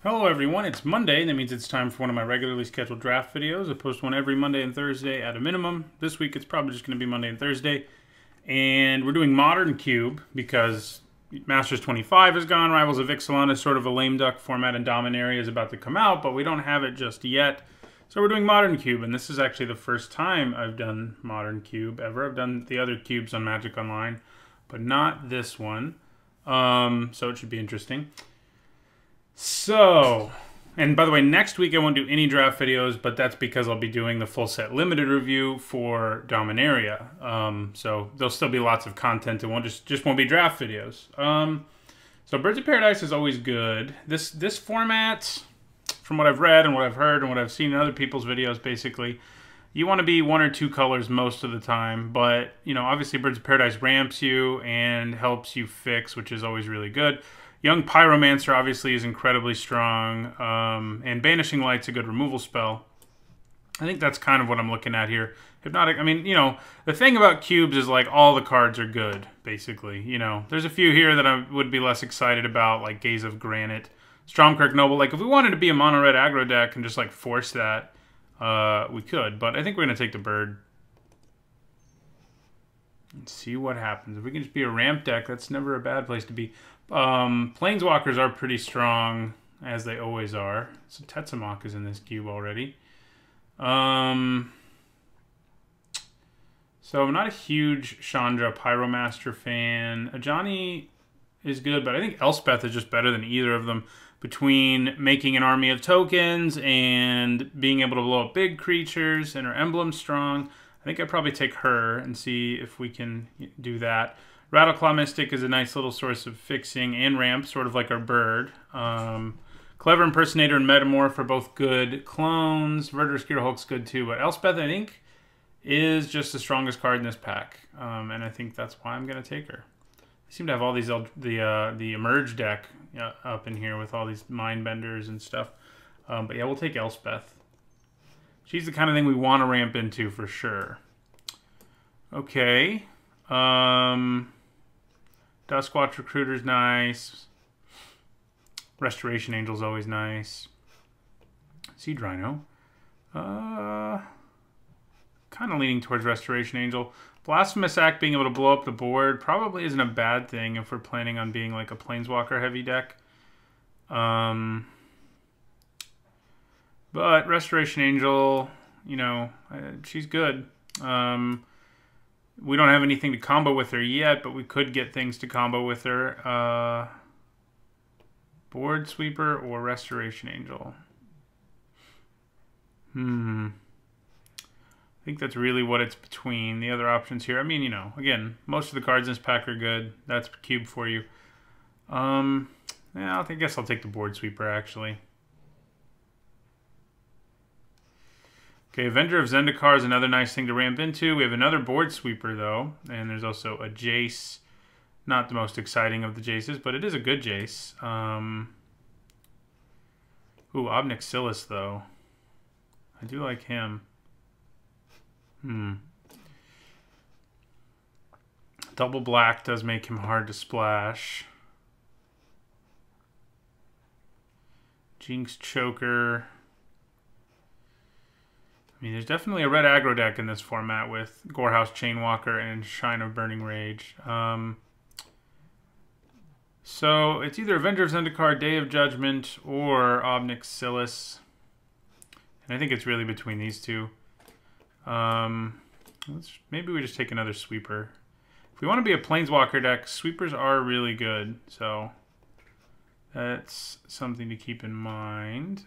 Hello everyone, it's Monday, and that means it's time for one of my regularly scheduled draft videos. I post one every Monday and Thursday at a minimum. This week it's probably just going to be Monday and Thursday. And we're doing Modern Cube because Masters 25 is gone. Rivals of Ixalan is sort of a lame duck format, and Dominaria is about to come out, but we don't have it just yet. So we're doing Modern Cube, and this is actually the first time I've done Modern Cube ever. I've done the other cubes on Magic Online, but not this one. So it should be interesting. So, and by the way, next week I won't do any draft videos, but that's because I'll be doing the full set limited review for Dominaria. So there'll still be lots of content. It won't just won't be draft videos. So Birds of Paradise is always good. This format, from what I've read and what I've heard and what I've seen in other people's videos, basically, you want to be one or two colors most of the time. But, you know, obviously Birds of Paradise ramps you and helps you fix, which is always really good. Young Pyromancer obviously is incredibly strong, and Banishing Light's a good removal spell. I think that's kind of what I'm looking at here. Hypnotic, I mean, you know, the thing about cubes is like all the cards are good, basically. You know, there's a few here that I would be less excited about, like Gaze of Granite, Stormkirk Noble. Like if we wanted to be a mono-red aggro deck and just like force that, we could. But I think we're going to take the bird. And see what happens. If we can just be a ramp deck, that's never a bad place to be. Planeswalkers are pretty strong, as they always are. So Tetzamok is in this cube already. So I'm not a huge Chandra Pyromaster fan. Ajani is good, but I think Elspeth is just better than either of them. Between making an army of tokens and being able to blow up big creatures and her emblem's strong, I think I'd probably take her and see if we can do that. Rattleclaw Mystic is a nice little source of fixing and ramp, sort of like our bird. Clever Impersonator and Metamorph are both good clones. Verdurous Gear Hulk's good too, but Elspeth, I think, is just the strongest card in this pack, and I think that's why I'm going to take her. I seem to have all these the Emerge deck up in here with all these Mindbenders and stuff. But yeah, we'll take Elspeth. She's the kind of thing we want to ramp into for sure. Okay. Duskwatch Recruiter's nice. Restoration Angel's always nice. Seed Rhino. Kind of leaning towards Restoration Angel. Blasphemous Act being able to blow up the board probably isn't a bad thing if we're planning on being like a Planeswalker heavy deck. But Restoration Angel, you know, she's good. We don't have anything to combo with her yet, but we could get things to combo with her. Board Sweeper or Restoration Angel. I think that's really what it's between. The other options here, I mean, you know, again, most of the cards in this pack are good. That's cube for you. Yeah, I guess I'll take the Board Sweeper, actually. Okay, Avenger of Zendikar is another nice thing to ramp into. We have another Board Sweeper, though, and there's also a Jace. Not the most exciting of the Jaces, but it is a good Jace. Ooh, Obnixilis, though. I do like him. Double black does make him hard to splash. Jinx Choker. I mean, there's definitely a red aggro deck in this format with Gorehouse Chainwalker and Shine of Burning Rage. So it's either Avenger of Zendikar, Day of Judgment, or Obnixilis. And I think it's really between these two. Maybe we just take another Sweeper. If we want to be a Planeswalker deck, Sweepers are really good. So that's something to keep in mind.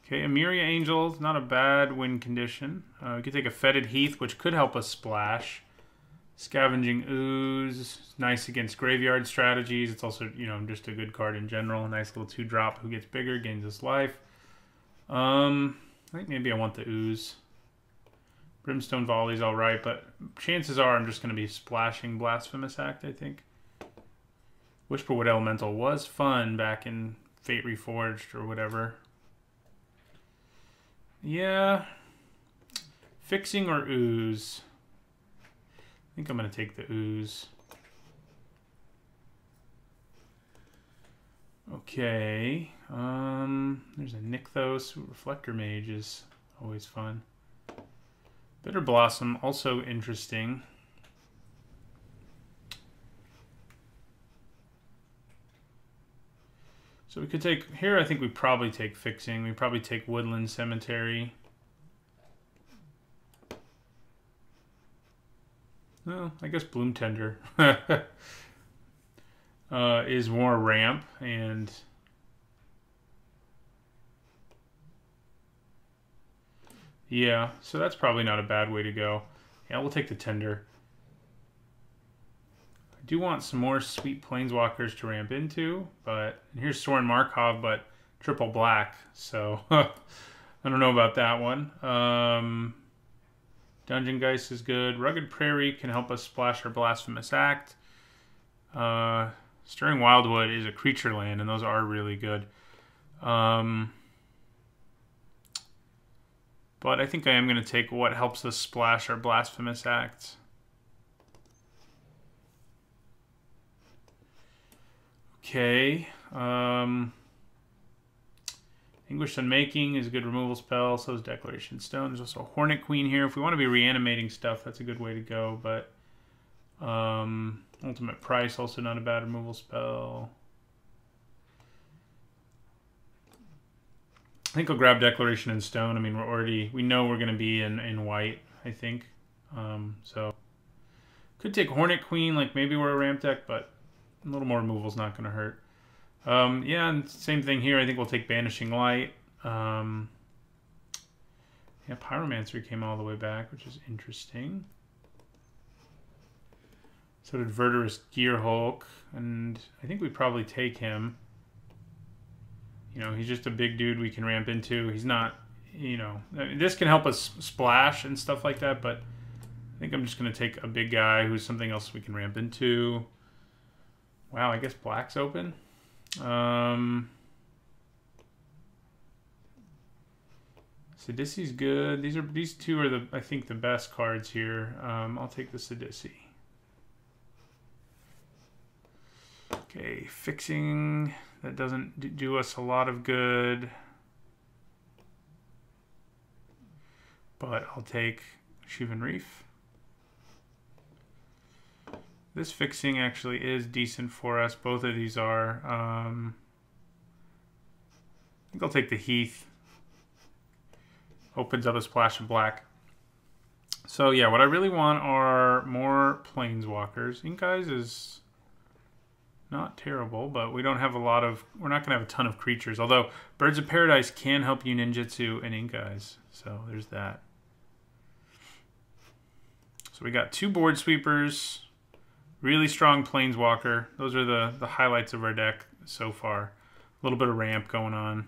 Okay, Emiria Angel, not a bad win condition. We could take a Fetid Heath, which could help us splash. Scavenging Ooze, nice against graveyard strategies. It's also, you know, just a good card in general. A nice little 2-drop who gets bigger, gains us life. I think maybe I want the Ooze. Brimstone Volley's alright, but chances are I'm just going to be splashing Blasphemous Act, I think. Whisperwood Elemental was fun back in Fate Reforged or whatever. Yeah. Fixing or Ooze? I think I'm going to take the Ooze. Okay. There's a Nykthos. Reflector Mage is always fun. Bitter Blossom, also interesting. So we could take, here I think we probably take Fixing. We probably take Woodland Cemetery. Well, I guess Bloom Tender is more ramp, and yeah, so that's probably not a bad way to go. Yeah, we'll take the Tender. I do want some more sweet Planeswalkers to ramp into, but and here's Soren Markov, but triple black, so I don't know about that one. Dungeon Geist is good. Rugged Prairie can help us splash our Blasphemous Act. Stirring Wildwood is a creature land, and those are really good. But I think I am going to take what helps us splash our Blasphemous Act. Okay. English Unmaking is a good removal spell. So is Declaration Stone. There's also a Hornet Queen here. If we want to be reanimating stuff, that's a good way to go. But Ultimate Price, also not a bad removal spell. I think I'll grab Declaration in Stone. I mean, we know we're going to be in white, I think. So could take Hornet Queen, like maybe we're a ramp deck, but a little more removal is not going to hurt. Yeah, and same thing here. I think we'll take Banishing Light. Yeah, Pyromancer came all the way back, which is interesting. So did Verdurous Gearhulk, and I think we probably take him. You know, he's just a big dude we can ramp into. He's not, you know, this can help us splash and stuff like that, but I think I'm just going to take a big guy who's something else we can ramp into. Wow, I guess black's open. Sidisi's good. These two are I think the best cards here. I'll take the Sidisi. Okay, Fixing. That doesn't do us a lot of good. But I'll take Shivan Reef. This Fixing actually is decent for us. Both of these are. I think I'll take the Heath. Opens up a splash of black. So yeah, what I really want are more Planeswalkers. Ink Eyes is not terrible, but we don't have a lot of... We're not going to have a ton of creatures. Although Birds of Paradise can help you Ninjutsu and Ink Eyes. So there's that. So we got 2 board sweepers. Really strong Planeswalker. Those are the highlights of our deck so far. A little bit of ramp going on.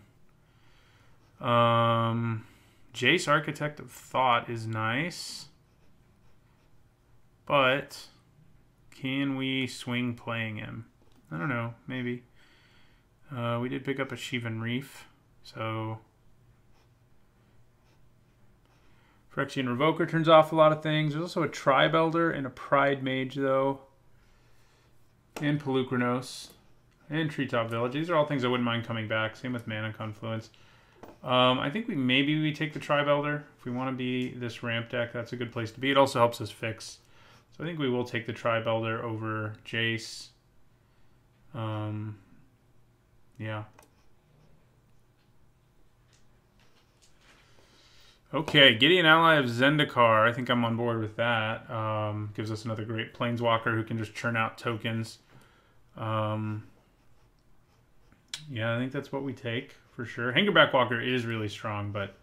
Jace, Architect of Thought is nice. But can we swing playing him? I don't know. Maybe. We did pick up a Shivan Reef. So Phyrexian Revoker turns off a lot of things. There's also a Tribe Elder and a Pride Mage, though. And Pelucranos. And Treetop Village. These are all things I wouldn't mind coming back. Same with Mana Confluence. I think maybe we take the Tribe Elder. If we want to be this ramp deck, that's a good place to be. It also helps us fix. So I think we will take the Tribe Elder over Jace. Yeah. Okay, Gideon Ally of Zendikar. I think I'm on board with that. Gives us another great Planeswalker who can just churn out tokens. Yeah, I think that's what we take for sure. Hangerback Walker is really strong, but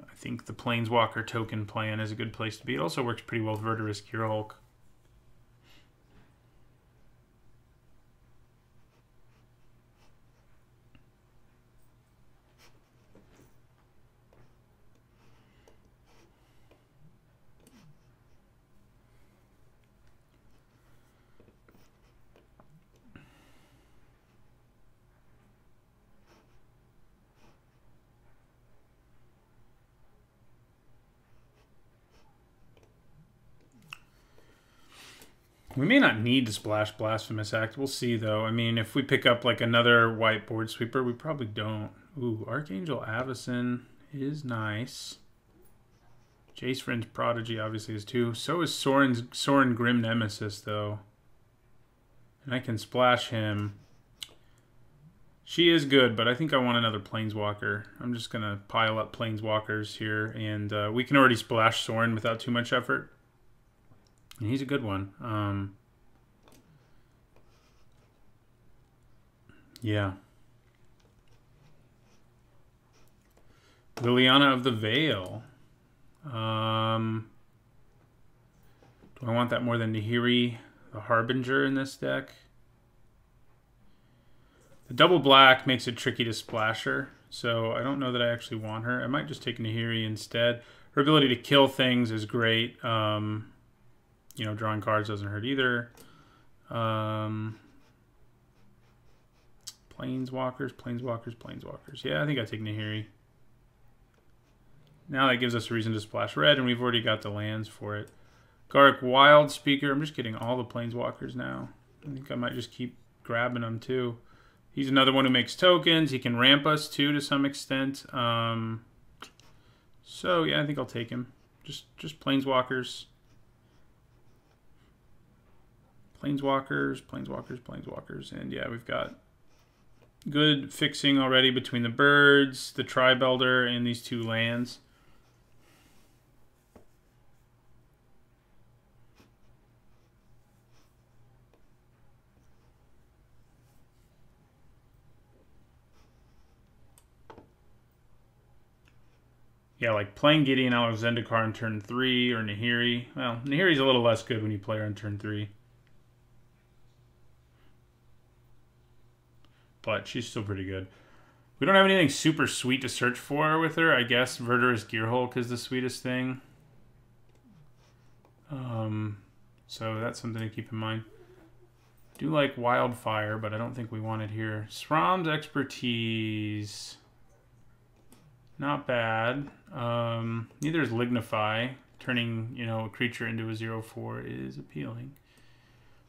I think the Planeswalker token plan is a good place to be. It also works pretty well with Verdurous Gearhulk. We may not need to splash Blasphemous Act. We'll see, though. I mean, if we pick up, like, another white board sweeper, we probably don't. Ooh, Archangel Avacyn is nice. Jace Vryn's Prodigy obviously is too. So is Sorin Grim Nemesis, though. And I can splash him. She is good, but I think I want another Planeswalker. I'm just going to pile up Planeswalkers here, and we can already splash Sorin without too much effort. And he's a good one. Yeah. Liliana of the Veil. Do I want that more than Nahiri, the Harbinger, in this deck? The double black makes it tricky to splash her, so I don't know that I actually want her. I might just take Nahiri instead. Her ability to kill things is great. You know, drawing cards doesn't hurt either. Planeswalkers. Yeah, I think I take Nahiri. Now that gives us a reason to splash red, and we've already got the lands for it. Garrick Wild Speaker. I'm just getting all the Planeswalkers now. I think I might just keep grabbing them, too. He's another one who makes tokens. He can ramp us, too, to some extent. So, yeah, I think I'll take him. Just Planeswalkers. Planeswalkers. And, yeah, we've got good fixing already between the birds, the Tri-Belder, and these two lands. Yeah, like playing Gideon Alexandakar on turn 3 or Nahiri. Well, Nahiri's a little less good when you play her on turn 3. But she's still pretty good. We don't have anything super sweet to search for with her. I guess Verdurous Gearhulk is the sweetest thing. So that's something to keep in mind. I do like Wildfire, but I don't think we want it here. Sram's Expertise. Not bad. Neither is Lignify. Turning, you know, a creature into a 0/4 is appealing.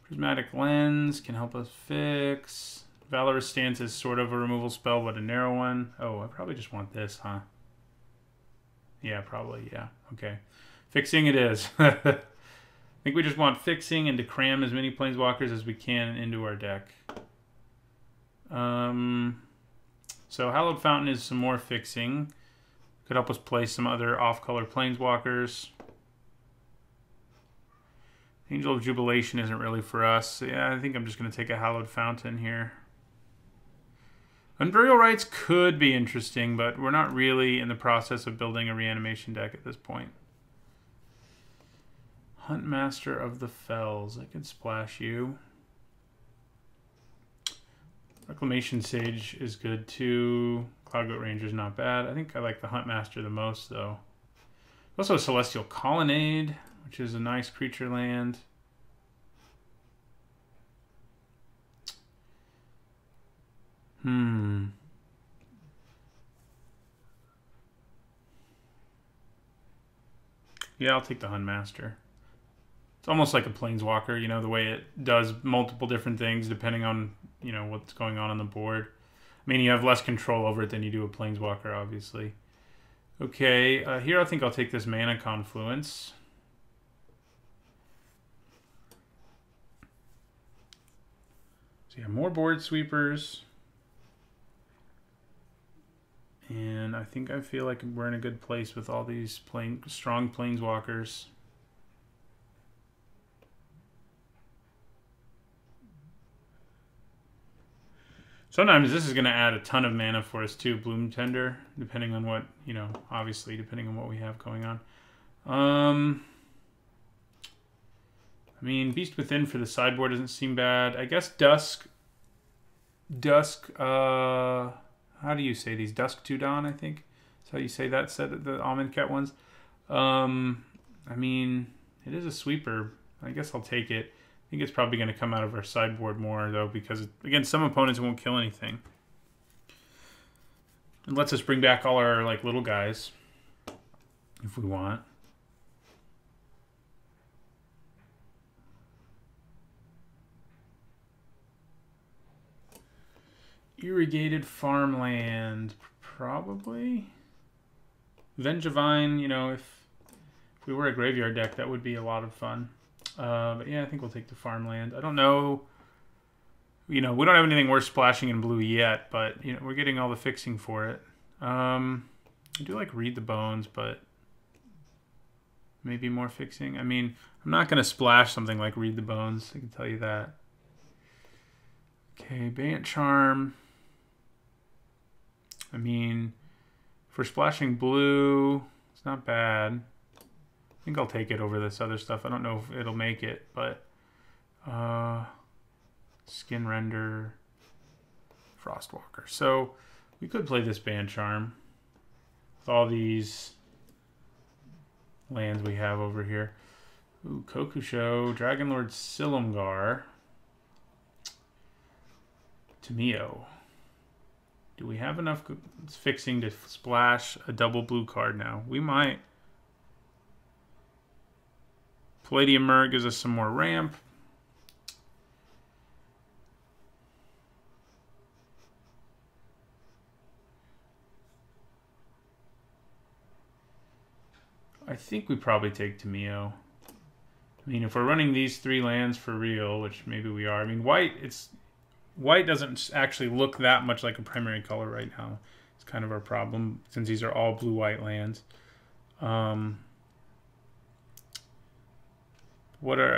Prismatic Lens can help us fix. Valorous Stance is sort of a removal spell, but a narrow one. Oh, I probably just want this, huh? Yeah, probably, yeah. Okay. Fixing it is. I think we just want fixing and to cram as many Planeswalkers as we can into our deck. So Hallowed Fountain is some more fixing. Could help us play some other off-color Planeswalkers. Angel of Jubilation isn't really for us. So yeah, I think I'm just going to take a Hallowed Fountain here. Unburial Rites could be interesting, but we're not really in the process of building a reanimation deck at this point. Huntmaster of the Fells. I can splash you. Reclamation Sage is good too. Cloudgoat Ranger is not bad. I think I like the Huntmaster the most, though. Also Celestial Colonnade, which is a nice creature land. Yeah, I'll take the Huntmaster. It's almost like a Planeswalker, you know, the way it does multiple different things depending on, you know, what's going on the board. I mean, you have less control over it than you do a Planeswalker, obviously. Okay, here I think I'll take this Mana Confluence. So yeah, more board sweepers. And I think I feel like we're in a good place with all these strong Planeswalkers. Sometimes this is going to add a ton of mana for us too, Bloom Tender, depending on what, you know, obviously, depending on what we have going on. I mean, Beast Within for the sideboard doesn't seem bad. I guess Dusk, how do you say these? Dusk to Dawn, I think. That's how you say that set of the Amonkhet ones. I mean, it is a sweeper. I guess I'll take it. I think it's probably going to come out of our sideboard more, though, because, again, some opponents won't kill anything. It lets us bring back all our, like, little guys, if we want. Irrigated farmland, probably. Vengevine, you know, if we were a graveyard deck, that would be a lot of fun. But yeah, I think we'll take the farmland. I don't know. You know, we don't have anything worth splashing in blue yet, but you know, we're getting all the fixing for it. I do like Read the Bones, but maybe more fixing. I mean, I'm not going to splash something like Read the Bones, I can tell you that. Okay, Bant Charm. I mean, for splashing blue, it's not bad. I think I'll take it over this other stuff. I don't know if it'll make it, but Skin Render, Frostwalker. So we could play this Band Charm with all these lands we have over here. Ooh, Kokusho, Dragonlord Silumgar, Tameo. Do we have enough fixing to splash a double blue card now? We might. Palladium Mer gives us some more ramp. I think we probably take Tameo. I mean, if we're running these 3 lands for real, which maybe we are. I mean, white doesn't actually look that much like a primary color right now. It's kind of our problem since these are all blue-white lands. I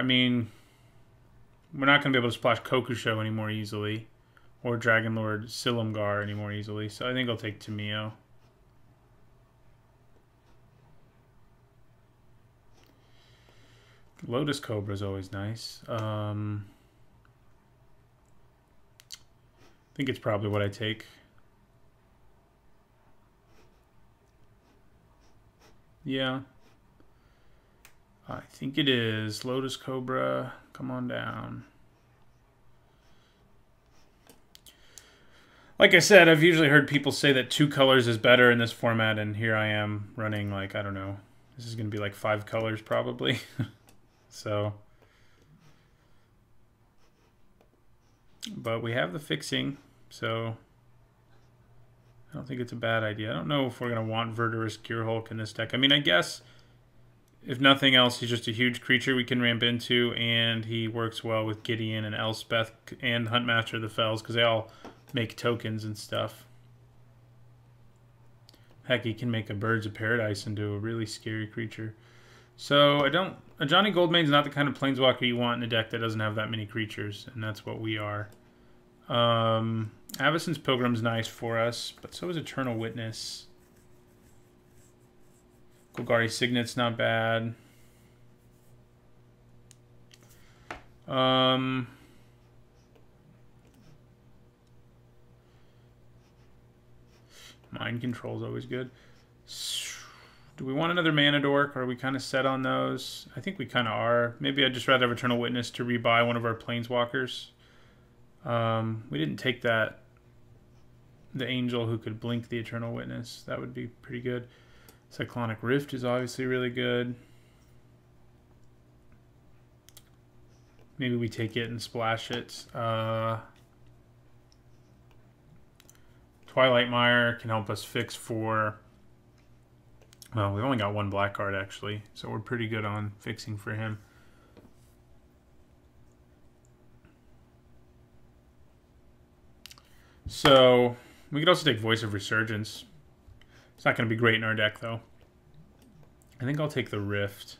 mean, we're not going to be able to splash Kokusho any more easily, or Dragonlord Silumgar any more easily, so I think I'll take Tameo. Lotus Cobra is always nice. I think it's probably what I take. Yeah. I think it is. Lotus Cobra, come on down. Like I said, I've usually heard people say that 2 colors is better in this format, and here I am running like, I don't know. This is going to be like 5 colors probably. So, but we have the fixing, so I don't think it's a bad idea. I don't know if we're going to want Verdurous Gearhulk in this deck. I mean, I guess if nothing else, he's just a huge creature we can ramp into, and he works well with Gideon and Elspeth and Huntmaster of the Fells because they all make tokens and stuff. Heck, he can make a Birds of Paradise into a really scary creature. So a Johnny Goldmane's not the kind of planeswalker you want in a deck that doesn't have that many creatures, and that's what we are. Avacyn's Pilgrim's nice for us, but so is Eternal Witness. Golgari Signet's not bad. Mind Control's always good. Do we want another Mana Dork, or are we kind of set on those? I think we kind of are. Maybe I'd just rather have Eternal Witness to rebuy one of our Planeswalkers. We didn't take the Angel who could blink the Eternal Witness. That would be pretty good. Cyclonic Rift is obviously really good. Maybe we take it and splash it. Twilight Mire can help us fix for... Well, we've only got 1 black card, actually, so we're pretty good on fixing for him. So, we could also take Voice of Resurgence. It's not going to be great in our deck, though. I think I'll take the Rift.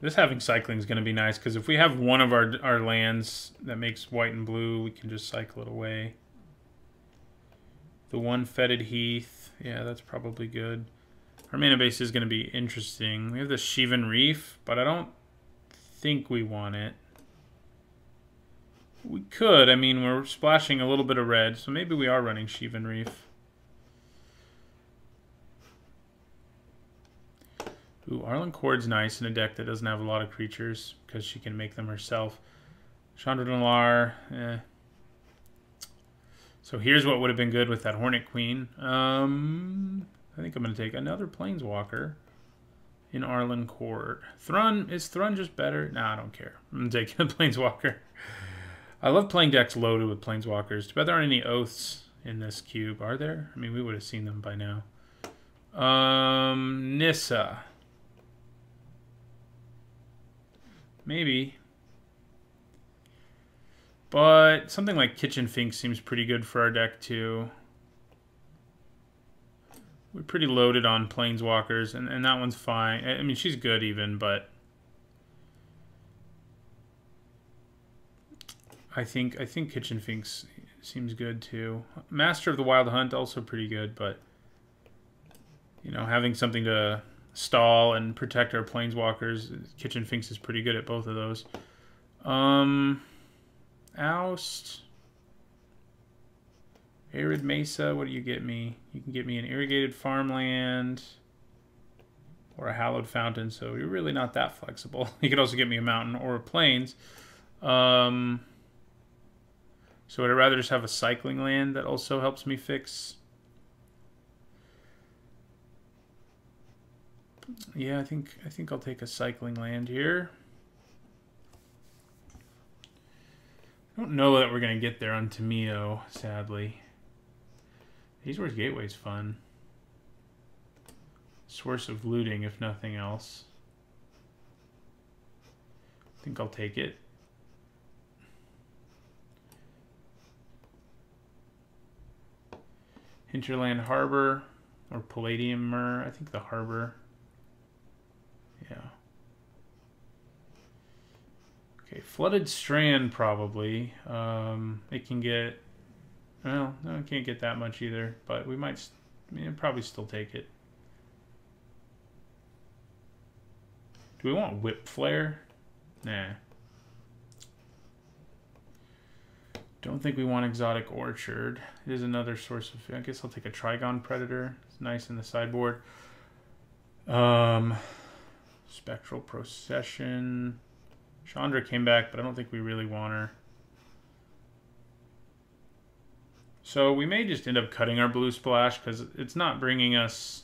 This having cycling is going to be nice, because if we have one of our lands that makes white and blue, we can just cycle it away. The 1 Fetid Heath. Yeah, that's probably good. Our mana base is going to be interesting. We have the Shivan Reef, but I don't think we want it. We could. I mean, we're splashing a little bit of red, so maybe we are running Shivan Reef. Ooh, Arlen Cord's nice in a deck that doesn't have a lot of creatures, because she can make them herself. Chandra Nalar, eh. So here's what would have been good with that Hornet Queen. I think I'm going to take another Planeswalker in Arlen Court. Thrun, is Thrun just better? Nah, I don't care. I'm gonna take a Planeswalker. I love playing decks loaded with Planeswalkers. Too bad there aren't any Oaths in this cube. Are there? I mean, we would have seen them by now. Nissa. Maybe. But something like Kitchen Finks seems pretty good for our deck, too. We're pretty loaded on Planeswalkers, and that one's fine. I mean, she's good even, but I think Kitchen Finks seems good too. Master of the Wild Hunt also pretty good, but you know, having something to stall and protect our Planeswalkers, Kitchen Finks is pretty good at both of those. Oust. Arid Mesa, what do you get me? You can get me an irrigated farmland or a hallowed fountain, so you're really not that flexible. You could also get me a mountain or a plains. So would I rather just have a cycling land that also helps me fix? Yeah, I think I'll take a cycling land here. I don't know that we're gonna get there on Tamio, sadly. Azor's Gateway's fun. Source of looting, if nothing else. I think I'll take it. Hinterland Harbor or Palladium Myrrh. I think the Harbor. Yeah. Okay, Flooded Strand probably. It can get... Well, no, it can't get that much either, but we might... I mean, probably still take it. Do we want Whip Flare? Nah. Don't think we want Exotic Orchard. It is another source of... I guess I'll take a Trigon Predator. It's nice in the sideboard. Spectral Procession. Chandra came back, but I don't think we really want her. So we may just end up cutting our Blue Splash because it's not bringing us...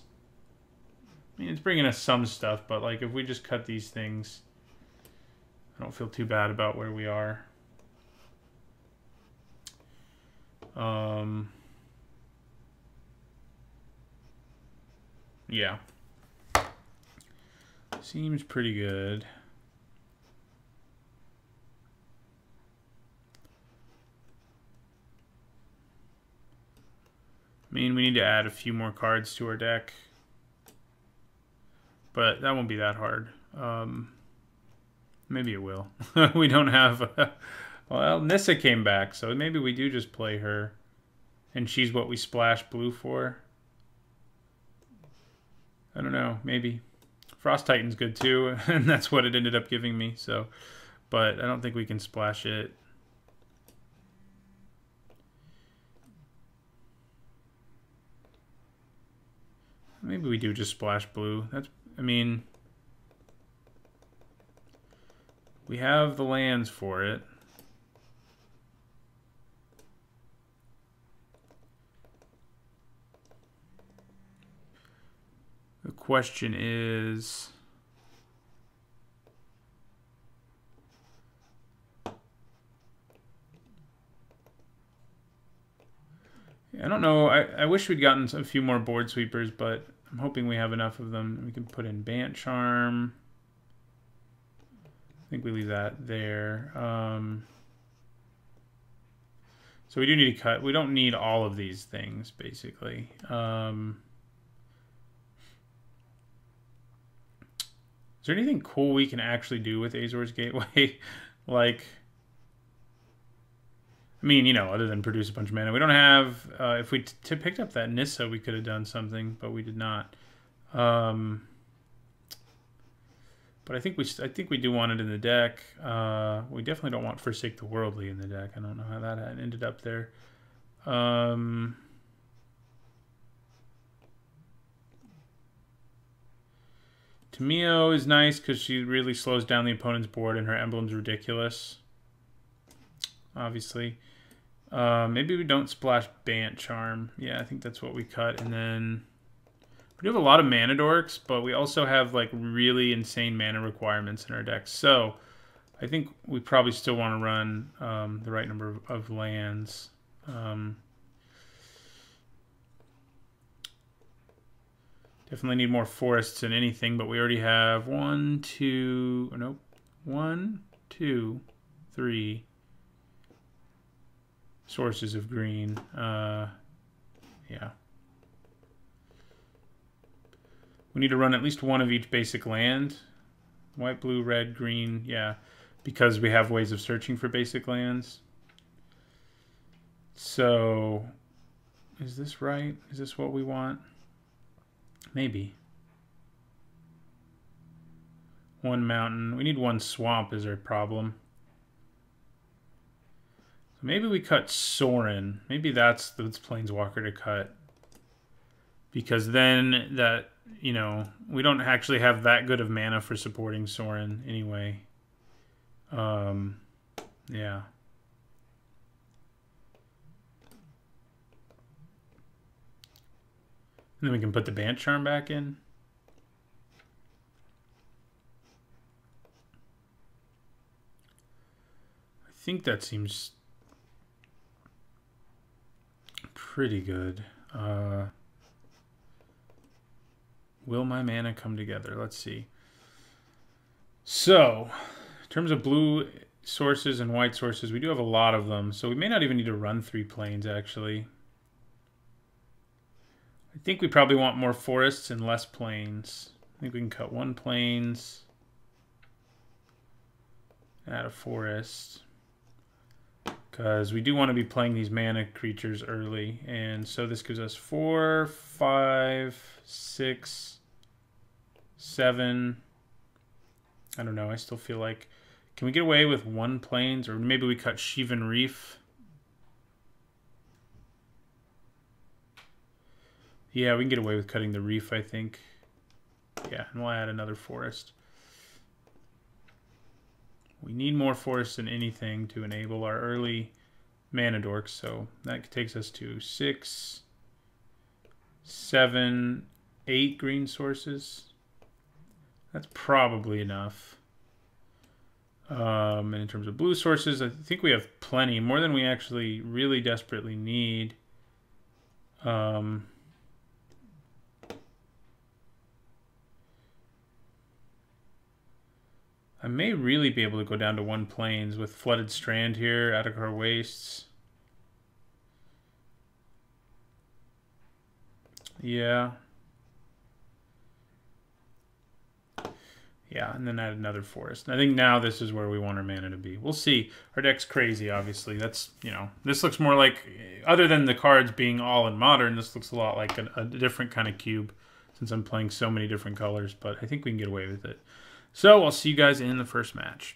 I mean, it's bringing us some stuff, but like if we just cut these things, I don't feel too bad about where we are. Yeah. Seems pretty good. I mean, we need to add a few more cards to our deck, but that won't be that hard. Maybe it will. We don't have... Well, Nissa came back, so maybe we do just play her. And she's what we splash blue for. I don't know, maybe. Frost Titan's good too, and that's what it ended up giving me, so... But I don't think we can splash it. Maybe we do just splash blue. That's... I mean... We have the lands for it. The question is... I don't know. I wish we'd gotten a few more board sweepers, but I'm hoping we have enough of them. We can put in Bant Charm. I think we leave that there. So we do need to cut. We don't need all of these things, basically. Is there anything cool we can actually do with Azor's Gateway? Like, I mean, you know, other than produce a bunch of mana. We don't have, if we picked up that Nissa, we could have done something, but we did not. But I think we do want it in the deck. We definitely don't want Forsake the Worldly in the deck. I don't know how that ended up there. Tamio is nice because she really slows down the opponent's board and her emblem's ridiculous. Obviously. Maybe we don't splash Bant Charm. Yeah, I think that's what we cut. And then We do have a lot of mana dorks, but we also have like really insane mana requirements in our decks. So I think we probably still want to run the right number of lands. Definitely need more forests than anything, but we already have 1, 2, 3 sources of green. Yeah. We need to run at least one of each basic land. White, blue, red, green, yeah. Because we have ways of searching for basic lands. So, is this right? Is this what we want? Maybe. One mountain. We need one swamp is our problem. So maybe we cut Sorin. Maybe that's Planeswalker to cut. Because then that, you know, we don't actually have that good of mana for supporting Sorin anyway. Yeah. And then we can put the Bant Charm back in. I think that seems pretty good. Will my mana come together? Let's see. So, in terms of blue sources and white sources, we do have a lot of them. So we may not even need to run 3 planes, actually. I think we probably want more forests and less plains. I think we can cut 1 plains. Add a forest. Because we do want to be playing these mana creatures early. And so this gives us 4, 5, 6, 7. I don't know. I still feel like... Can we get away with 1 plains? Or maybe we cut Shivan Reef. Yeah, we can get away with cutting the reef, I think. Yeah, and we'll add another forest. We need more forests than anything to enable our early mana dorks, so that takes us to 6, 7, 8 green sources. That's probably enough. And in terms of blue sources, I think we have plenty, more than we actually really desperately need. I may really be able to go down to 1 plains with Flooded Strand here, Atakar Wastes. Yeah. Yeah, and then add another forest. I think now this is where we want our mana to be. We'll see. Our deck's crazy, obviously. That's, you know, this looks more like, other than the cards being all in Modern, this looks a lot like a different kind of cube since I'm playing so many different colors, but I think we can get away with it. So I'll see you guys in the first match.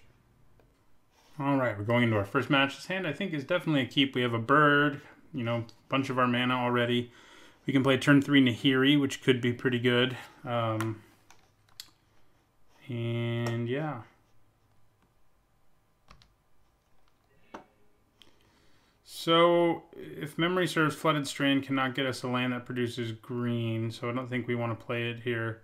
All right, we're going into our first match. This hand I think is definitely a keep. We have a bird, you know, a bunch of our mana already. We can play turn 3 Nahiri, which could be pretty good. And yeah. So if memory serves, Flooded Strand cannot get us a land that produces green, so I don't think we want to play it here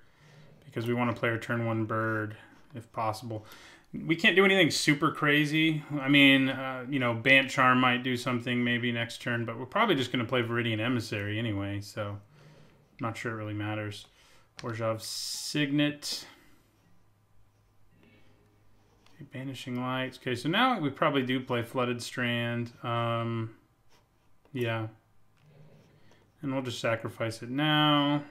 because we want to play our turn 1 bird if possible. We can't do anything super crazy. I mean, you know, Bant Charm might do something maybe next turn, but we're probably just going to play Viridian Emissary anyway, so I'm not sure it really matters. Orzhov Signet. Banishing Lights. Okay, so now we probably do play Flooded Strand. Yeah. And we'll just sacrifice it now.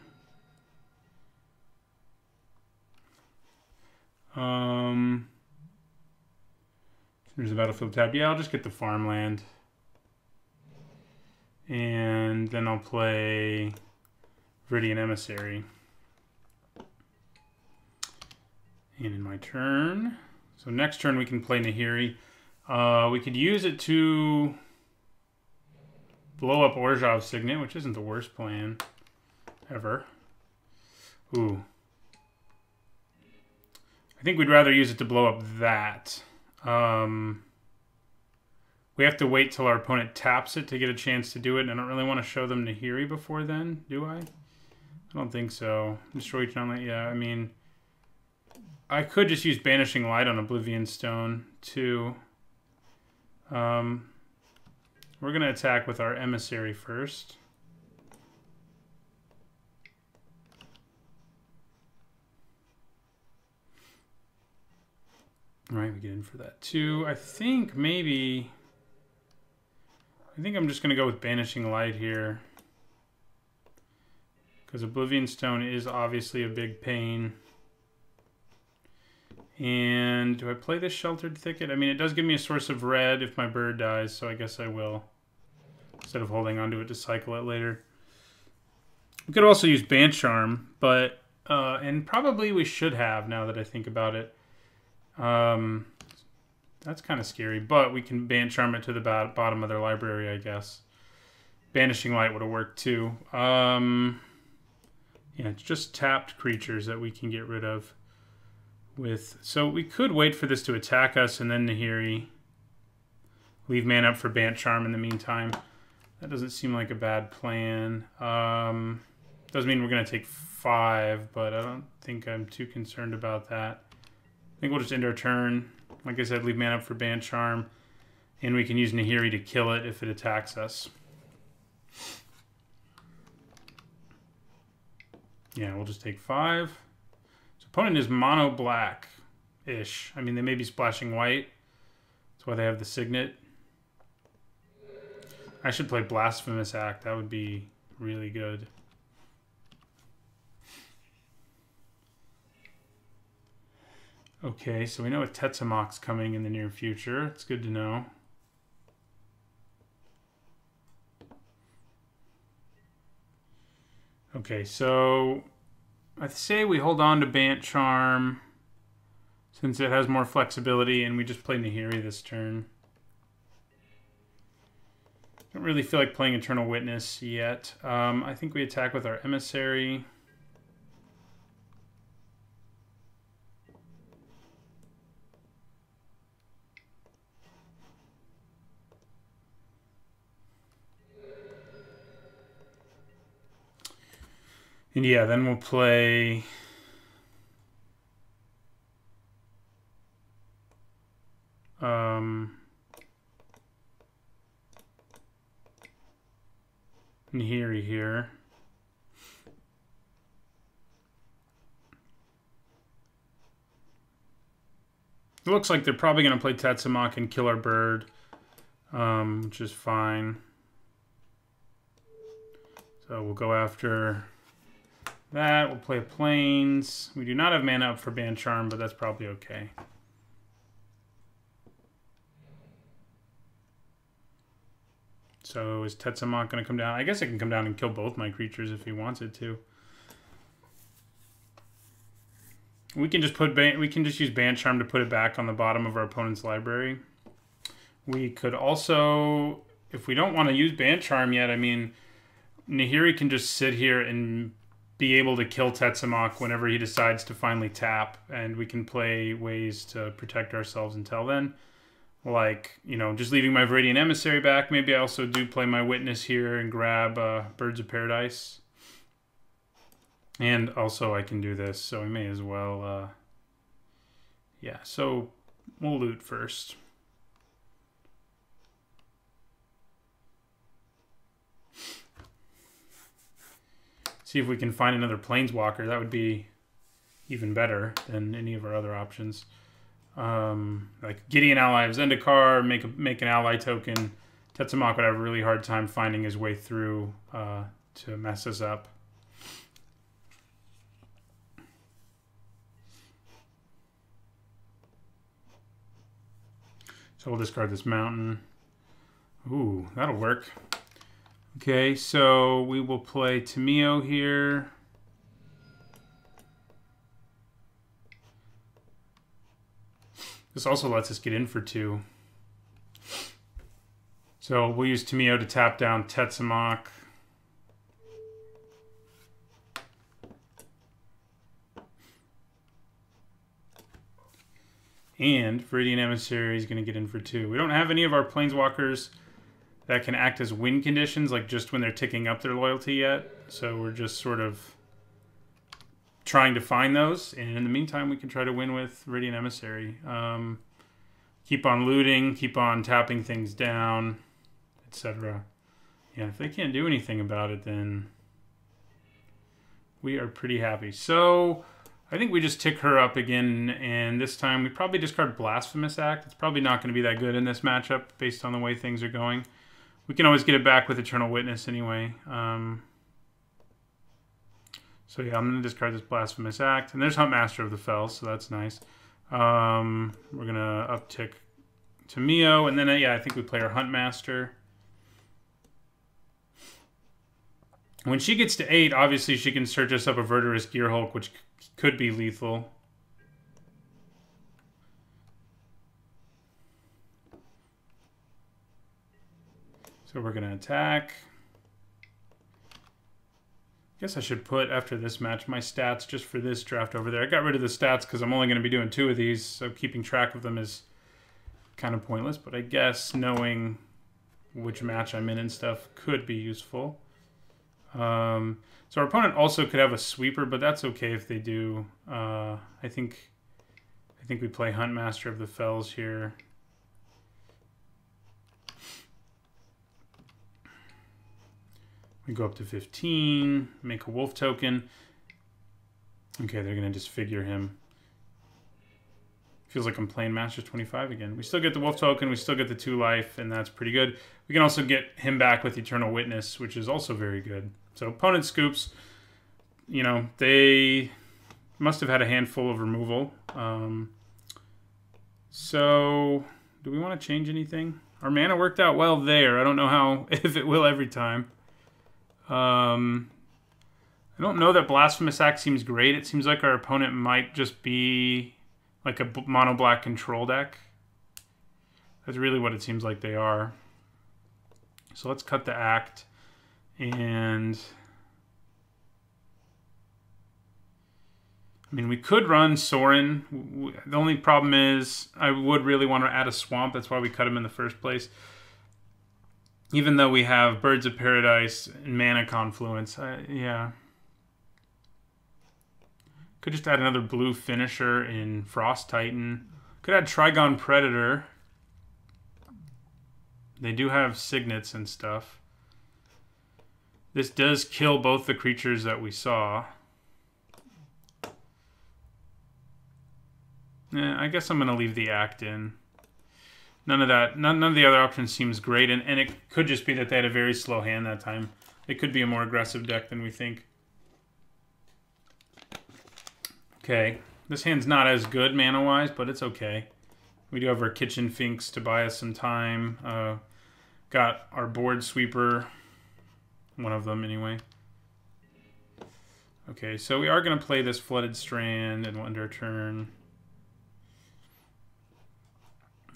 There's a battlefield tab. Yeah, I'll just get the farmland. And then I'll play Viridian Emissary. And in my turn... So next turn we can play Nahiri. We could use it to blow up Orzhov Signet, which isn't the worst plan ever. Ooh. I think we'd rather use it to blow up that. We have to wait till our opponent taps it to get a chance to do it, and I don't really want to show them Nahiri before then, do I? I don't think so. Destroy each non-light. Yeah, I mean, I could just use Banishing Light on Oblivion Stone too. We're gonna attack with our Emissary first. All right, we get in for that too. I think maybe... I think I'm just going to go with Banishing Light here. Because Oblivion Stone is obviously a big pain. And do I play this Sheltered Thicket? I mean, it does give me a source of red if my bird dies, so I guess I will. Instead of holding onto it to cycle it later. We could also use Bant Charm, but... and probably we should have, now that I think about it. That's kind of scary, but we can Bant Charm it to the bottom of their library, I guess. Banishing Light would have worked too. Yeah, it's just tapped creatures that we can get rid of with. So we could wait for this to attack us and then Nahiri. Leave mana up for Bant Charm in the meantime. That doesn't seem like a bad plan. Doesn't mean we're going to take 5, but I don't think I'm too concerned about that. I think we'll just end our turn. Like I said, leave mana up for Bant Charm. And we can use Nahiri to kill it if it attacks us. Yeah, we'll just take 5. So opponent is mono black-ish. I mean, they may be splashing white. That's why they have the Signet. I should play Blasphemous Act. That would be really good. Okay, so we know a Tetsamok's coming in the near future. It's good to know. Okay, so I'd say we hold on to Bant Charm since it has more flexibility, and we just play Nahiri this turn. Don't really feel like playing Eternal Witness yet. I think we attack with our Emissary. And yeah, then we'll play... Nahiri here. It looks like they're probably going to play Tetsamok and kill our bird, which is fine. So we'll go after that. We'll play Plains. We do not have mana up for Bant Charm, but that's probably okay. So is Tetsamok going to come down? I guess it can come down and kill both my creatures if he wants it to. We can just use Bant Charm to put it back on the bottom of our opponent's library. We could also, if we don't want to use Bant Charm yet, I mean, Nahiri can just sit here and be able to kill Tetsamok whenever he decides to finally tap, and we can play ways to protect ourselves until then. Like, you know, just leaving my Viridian Emissary back. Maybe I also do play my Witness here and grab Birds of Paradise. And also I can do this, so we may as well... yeah, so we'll loot first. See if we can find another Planeswalker. That would be even better than any of our other options. Like Gideon Ally of Zendikar, make an ally token. Tetsamok would have a really hard time finding his way through to mess us up. So we'll discard this mountain. Ooh, that'll work. Okay, so we will play Tamio here. This also lets us get in for 2. So we'll use Tamio to tap down Tetsamok. And Viridian Emissary is going to get in for 2. We don't have any of our Planeswalkers that can act as win conditions, like just when they're ticking up their loyalty yet. So we're just sort of trying to find those. And in the meantime, we can try to win with Viridian Emissary. Keep on looting, keep on tapping things down, etc. Yeah, if they can't do anything about it, then we are pretty happy. So I think we just tick her up again, and this time we probably discard Blasphemous Act. It's probably not going to be that good in this matchup based on the way things are going. We can always get it back with Eternal Witness anyway. So yeah, I'm going to discard this Blasphemous Act. And there's Huntmaster of the Fells, so that's nice. We're going to uptick to Mio, and then yeah, I think we play our Huntmaster. When she gets to 8, obviously she can search us up a Verdurous Gearhulk, which could be lethal. So we're going to attack. I guess I should put, after this match, my stats just for this draft over there. I got rid of the stats because I'm only going to be doing 2 of these, so keeping track of them is kind of pointless. But I guess knowing which match I'm in and stuff could be useful. So our opponent also could have a sweeper, but that's okay if they do. I think we play Huntmaster of the Fells here. We go up to 15, make a wolf token. Okay, they're going to disfigure him. Feels like I'm playing Masters 25 again. We still get the wolf token, we still get the 2 life, and that's pretty good. We can also get him back with Eternal Witness, which is also very good. So opponent scoops, you know, they must have had a handful of removal. So do we want to change anything? Our mana worked out well there. I don't know how, if it will every time. I don't know that Blasphemous Act seems great. It seems like our opponent might just be like a mono black control deck. That's really what it seems like they are. So let's cut the Act, and I mean, we could run Sorin. The only problem is I would really want to add a swamp. That's why we cut him in the first place. Even though we have Birds of Paradise and Mana Confluence, yeah. Could just add another blue finisher in Frost Titan. Could add Trigon Predator. They do have signets and stuff. This does kill both the creatures that we saw. I guess I'm going to leave the Act in. None of the other options seems great, and it could just be that they had a very slow hand that time. It could be a more aggressive deck than we think. Okay, this hand's not as good mana-wise, but it's okay. We do have our Kitchen Finks to buy us some time. Got our Board Sweeper, one of them anyway. Okay, so we are going to play this Flooded Strand and end our turn.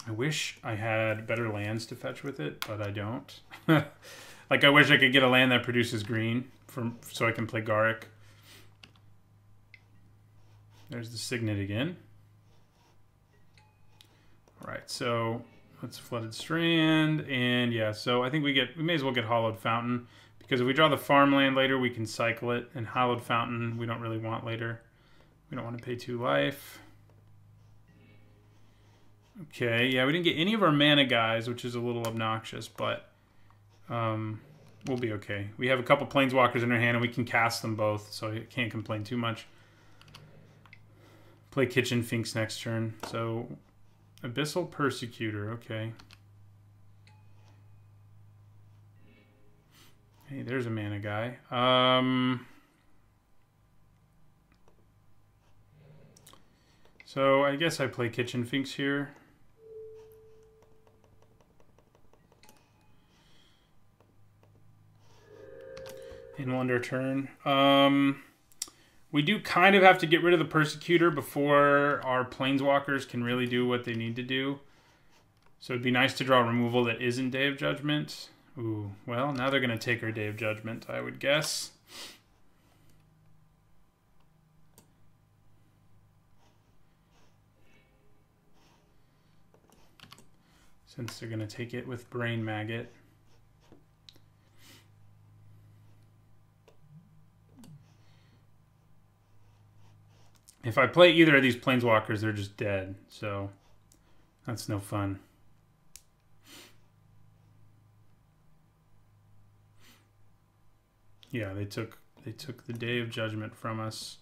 I wish I had better lands to fetch with it, but I don't. Like, I wish I could get a land that produces green so I can play Garrick. There's the Signet again. All right, so let's Flooded Strand, and yeah, so I think we may as well get Hollowed Fountain, because if we draw the farmland later, we can cycle it, and Hollowed Fountain we don't really want later. We don't want to pay 2 life. Okay, yeah, we didn't get any of our mana guys, which is a little obnoxious, but we'll be okay. We have a couple Planeswalkers in our hand, and we can cast them both, so I can't complain too much. Play Kitchen Finks next turn. So, Abyssal Persecutor, okay. Hey, there's a mana guy. So, I guess I play Kitchen Finks here. In one turn. We do kind of have to get rid of the Persecutor before our Planeswalkers can really do what they need to do. So it'd be nice to draw removal that isn't Day of Judgment. Ooh, well, now they're going to take our Day of Judgment, I would guess. Since they're going to take it with Brain Maggot. If I play either of these planeswalkers, they're just dead. So that's no fun. Yeah, they took the Day of Judgment from us.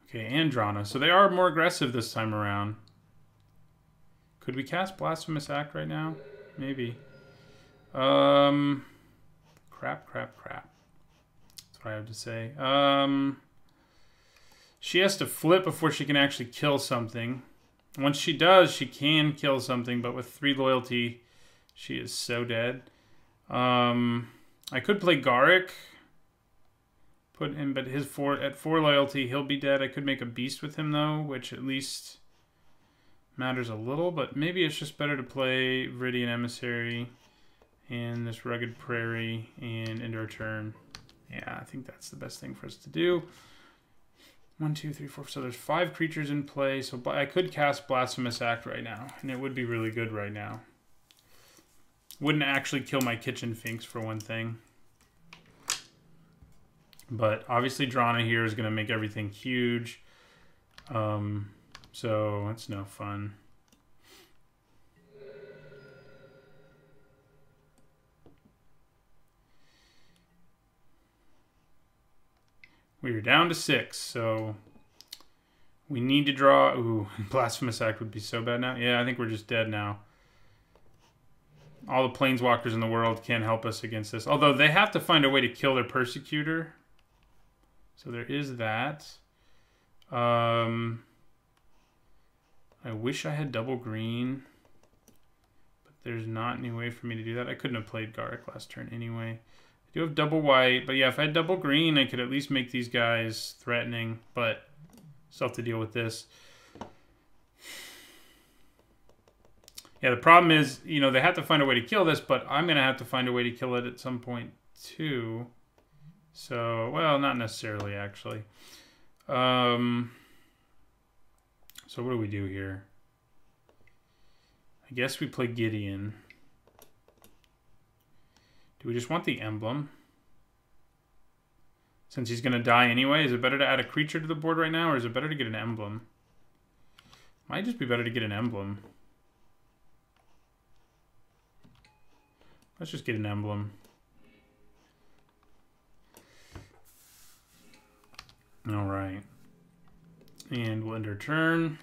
Okay, Andrana. So they are more aggressive this time around. Could we cast Blasphemous Act right now? Maybe. Crap. That's what I have to say. She has to flip before she can actually kill something. Once she does, she can kill something, but with 3 loyalty, she is so dead. I could play Garrick. Put him, but his at 4 loyalty, he'll be dead. I could make a beast with him though, which at least matters a little, but maybe it's just better to play Viridian Emissary and this Rugged Prairie and end our turn. Yeah, I think that's the best thing for us to do. 1, 2, 3, 4. So there's 5 creatures in play. So I could cast Blasphemous Act right now, and it would be really good right now. Wouldn't actually kill my Kitchen Finks for one thing. But obviously Drana here is going to make everything huge. So it's no fun. We're down to 6, so we need to draw. Ooh, Blasphemous Act would be so bad now. Yeah, I think we're just dead now. All the planeswalkers in the world can't help us against this. Although they have to find a way to kill their Persecutor. So there is that. I wish I had double green. But there's not any way for me to do that. I couldn't have played Garrick last turn anyway. I do have double white. But yeah, if I had double green, I could at least make these guys threatening. But still have to deal with this. Yeah, the problem is, you know, they have to find a way to kill this, but I'm going to have to find a way to kill it at some point, too. So, well, not necessarily, actually. So what do we do here? I guess we play Gideon. Do we just want the emblem? Since he's going to die anyway, is it better to add a creature to the board right now, or is it better to get an emblem? Might just be better to get an emblem. Let's just get an emblem. All right. And we'll end our turn.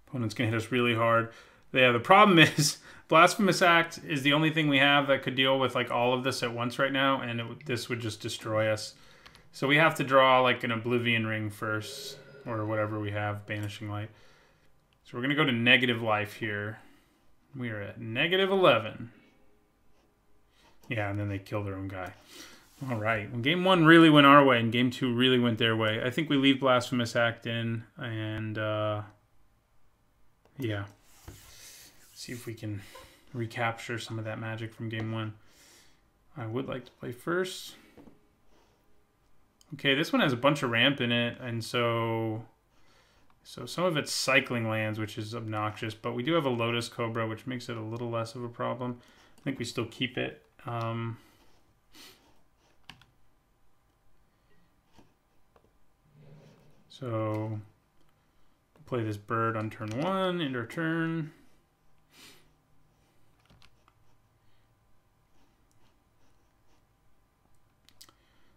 Opponent's going to hit us really hard. Yeah, the problem is Blasphemous Act is the only thing we have that could deal with like all of this at once right now, and this would just destroy us. So we have to draw like an Oblivion Ring first, or whatever we have, Banishing Light. So we're going to go to negative life here. We are at negative 11. Yeah, and then they kill their own guy. All right. Well, game 1 really went our way, and game 2 really went their way. I think we leave Blasphemous Act in, and yeah. See if we can recapture some of that magic from game 1. I would like to play first. Okay, this one has a bunch of ramp in it, and so some of it's cycling lands, which is obnoxious, but we do have a Lotus Cobra, which makes it a little less of a problem. I think we still keep it. So play this bird on turn 1, end our turn.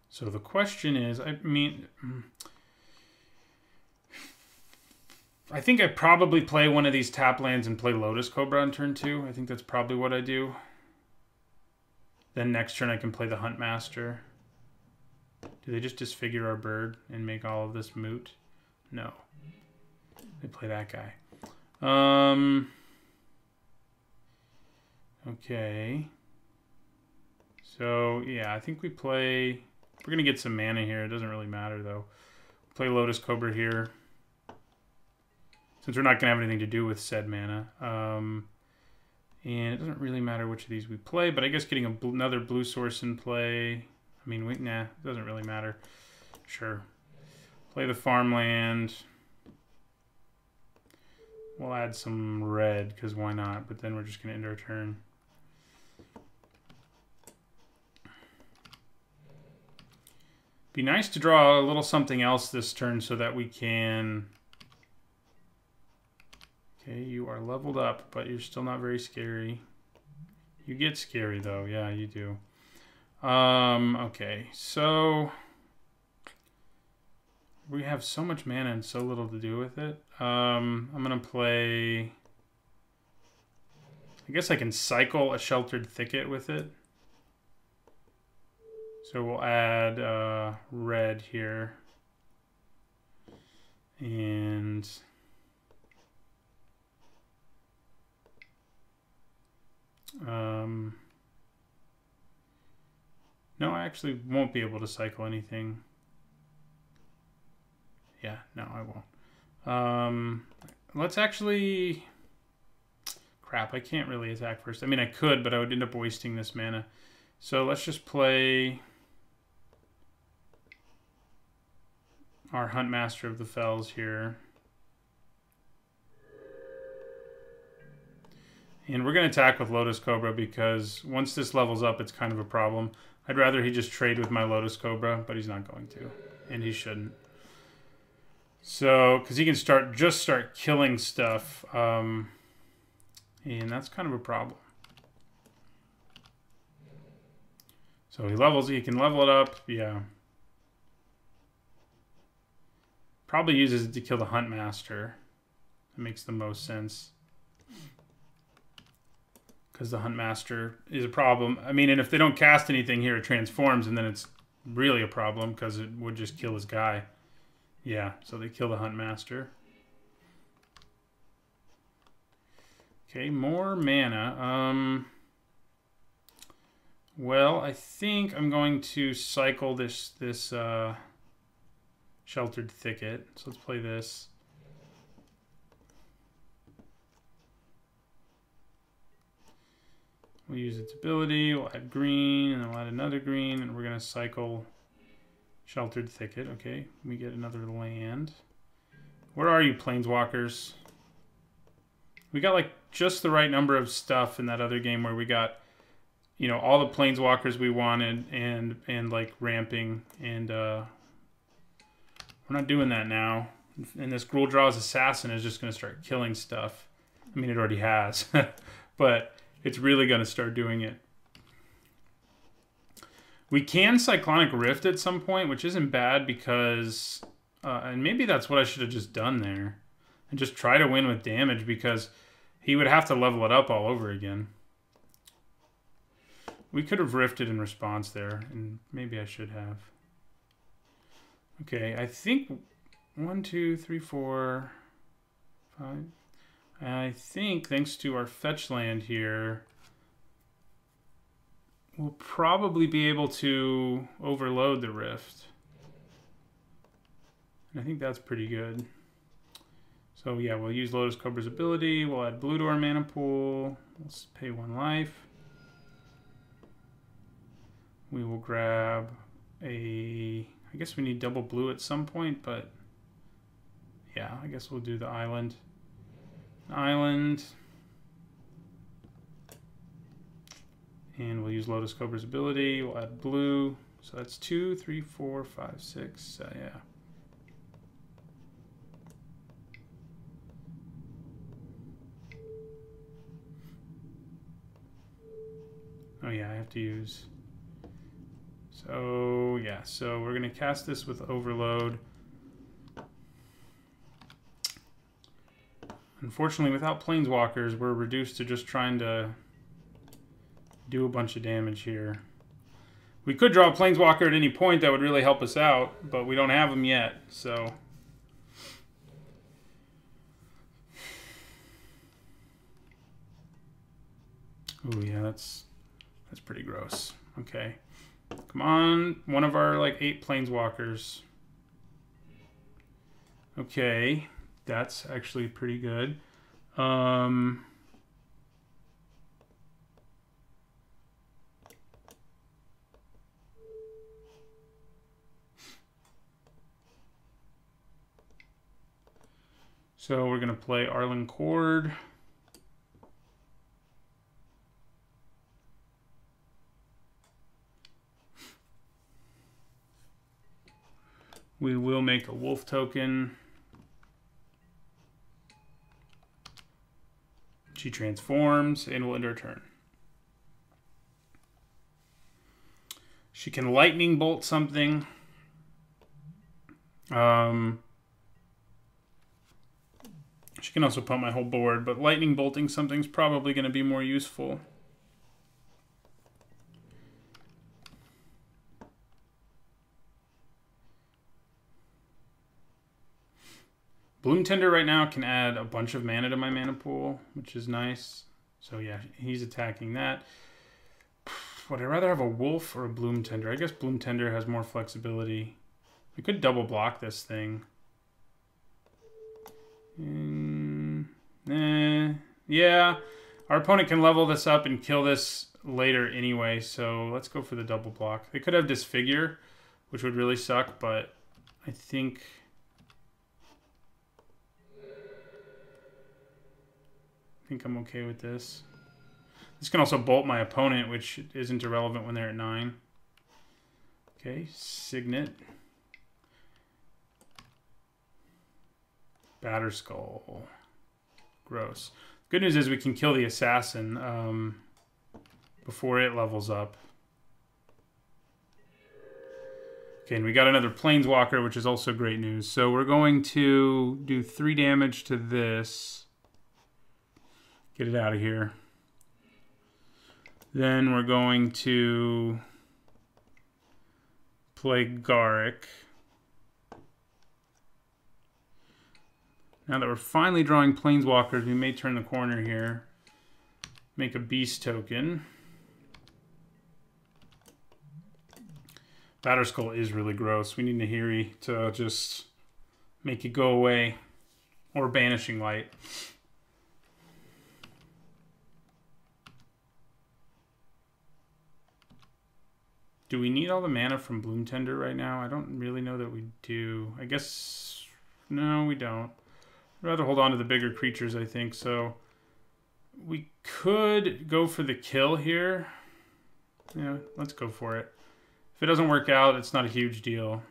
So the question is, I mean, I think I probably play one of these tap lands and play Lotus Cobra on turn 2. I think that's probably what I do. Then next turn I can play the Huntmaster. Do they just disfigure our bird and make all of this moot? No. They play that guy. Okay. So, yeah, I think we play... We're going to get some mana here. It doesn't really matter, though. Play Lotus Cobra here. Since we're not going to have anything to do with said mana. And it doesn't really matter which of these we play, but I guess getting another blue source in play... I mean, nah, it doesn't really matter. Sure. Play the farmland. We'll add some red, because why not? But then we're just going to end our turn. Be nice to draw a little something else this turn so that we can... Okay, you are leveled up, but you're still not very scary. You get scary, though. Yeah, you do. Okay, so... We have so much mana and so little to do with it. I'm going to play... I guess I can cycle a Sheltered Thicket with it. So we'll add red here. And... no, I actually won't be able to cycle anything. Yeah, no, I won't. Let's actually... Crap, I can't really attack first. I mean, I could, but I would end up wasting this mana. So let's just play our Huntmaster of the Fells here. And we're going to attack with Lotus Cobra because once this levels up, it's kind of a problem. I'd rather he just trade with my Lotus Cobra, but he's not going to. And he shouldn't. So, because he can start killing stuff. And that's kind of a problem. So he can level it up, yeah. Probably uses it to kill the Huntmaster. That makes the most sense. Because the Huntmaster is a problem. I mean, and if they don't cast anything here, it transforms, and then it's really a problem, because it would just kill his guy. Yeah, so they kill the Huntmaster. Okay, more mana. Well, I think I'm going to cycle this Sheltered Thicket. So let's play this. We'll use its ability, we'll add green, and then we'll add another green, and we're going to cycle Sheltered Thicket. Okay, we get another land. Where are you, Planeswalkers? We got like just the right number of stuff in that other game where we got, you know, all the Planeswalkers we wanted and like ramping, and we're not doing that now. And this Gruuldraw's Assassin is just going to start killing stuff. I mean, it already has, but it's really going to start doing it. We can Cyclonic Rift at some point, which isn't bad because, and maybe that's what I should have just done there. And just try to win with damage because he would have to level it up all over again. We could have rifted in response there, and maybe I should have. Okay, I think 1, 2, 3, 4, 5. I think thanks to our fetch land here, we'll probably be able to overload the rift. And I think that's pretty good. So yeah, we'll use Lotus Cobra's ability. We'll add blue to our mana pool. Let's pay 1 life. We will grab a... I guess we need double blue at some point, but yeah, I guess we'll do the island. Island. And we'll use Lotus Cobra's ability. We'll add blue. So that's 2, 3, 4, 5, 6. Yeah. Oh yeah, I have to use... So yeah, so we're going to cast this with Overload. Unfortunately, without Planeswalkers, we're reduced to just trying to do a bunch of damage here. We could draw a Planeswalker at any point that would really help us out, but we don't have them yet, so... Ooh, yeah, that's pretty gross. Okay. Come on, one of our, like, 8 Planeswalkers. Okay, that's actually pretty good. So we're going to play Arlen Cord. We will make a wolf token. She transforms and will end her turn. She can lightning bolt something. She can also pump my whole board, but lightning bolting something's probably going to be more useful. Bloom Tender right now can add a bunch of mana to my mana pool, which is nice. So yeah, he's attacking that. Would I rather have a wolf or a Bloom Tender? I guess Bloom Tender has more flexibility. I could double block this thing. Yeah, our opponent can level this up and kill this later anyway, so let's go for the double block. They could have Disfigure, which would really suck, but I think I'm okay with this. This can also bolt my opponent, which isn't irrelevant when they're at 9. Okay, Signet. Batterskull. Gross. Good news is we can kill the assassin before it levels up. Okay, and we got another Planeswalker, which is also great news. So we're going to do 3 damage to this. Get it out of here. Then we're going to play Garrick. Now that we're finally drawing Planeswalkers, we may turn the corner here. Make a Beast token. Batterskull is really gross. We need Nahiri to just make it go away. Or Banishing Light. Do we need all the mana from Bloom Tender right now? I don't really know that we do. I guess... No, we don't. I'd rather hold on to the bigger creatures, I think. So we could go for the kill here. Yeah, let's go for it. If it doesn't work out, it's not a huge deal.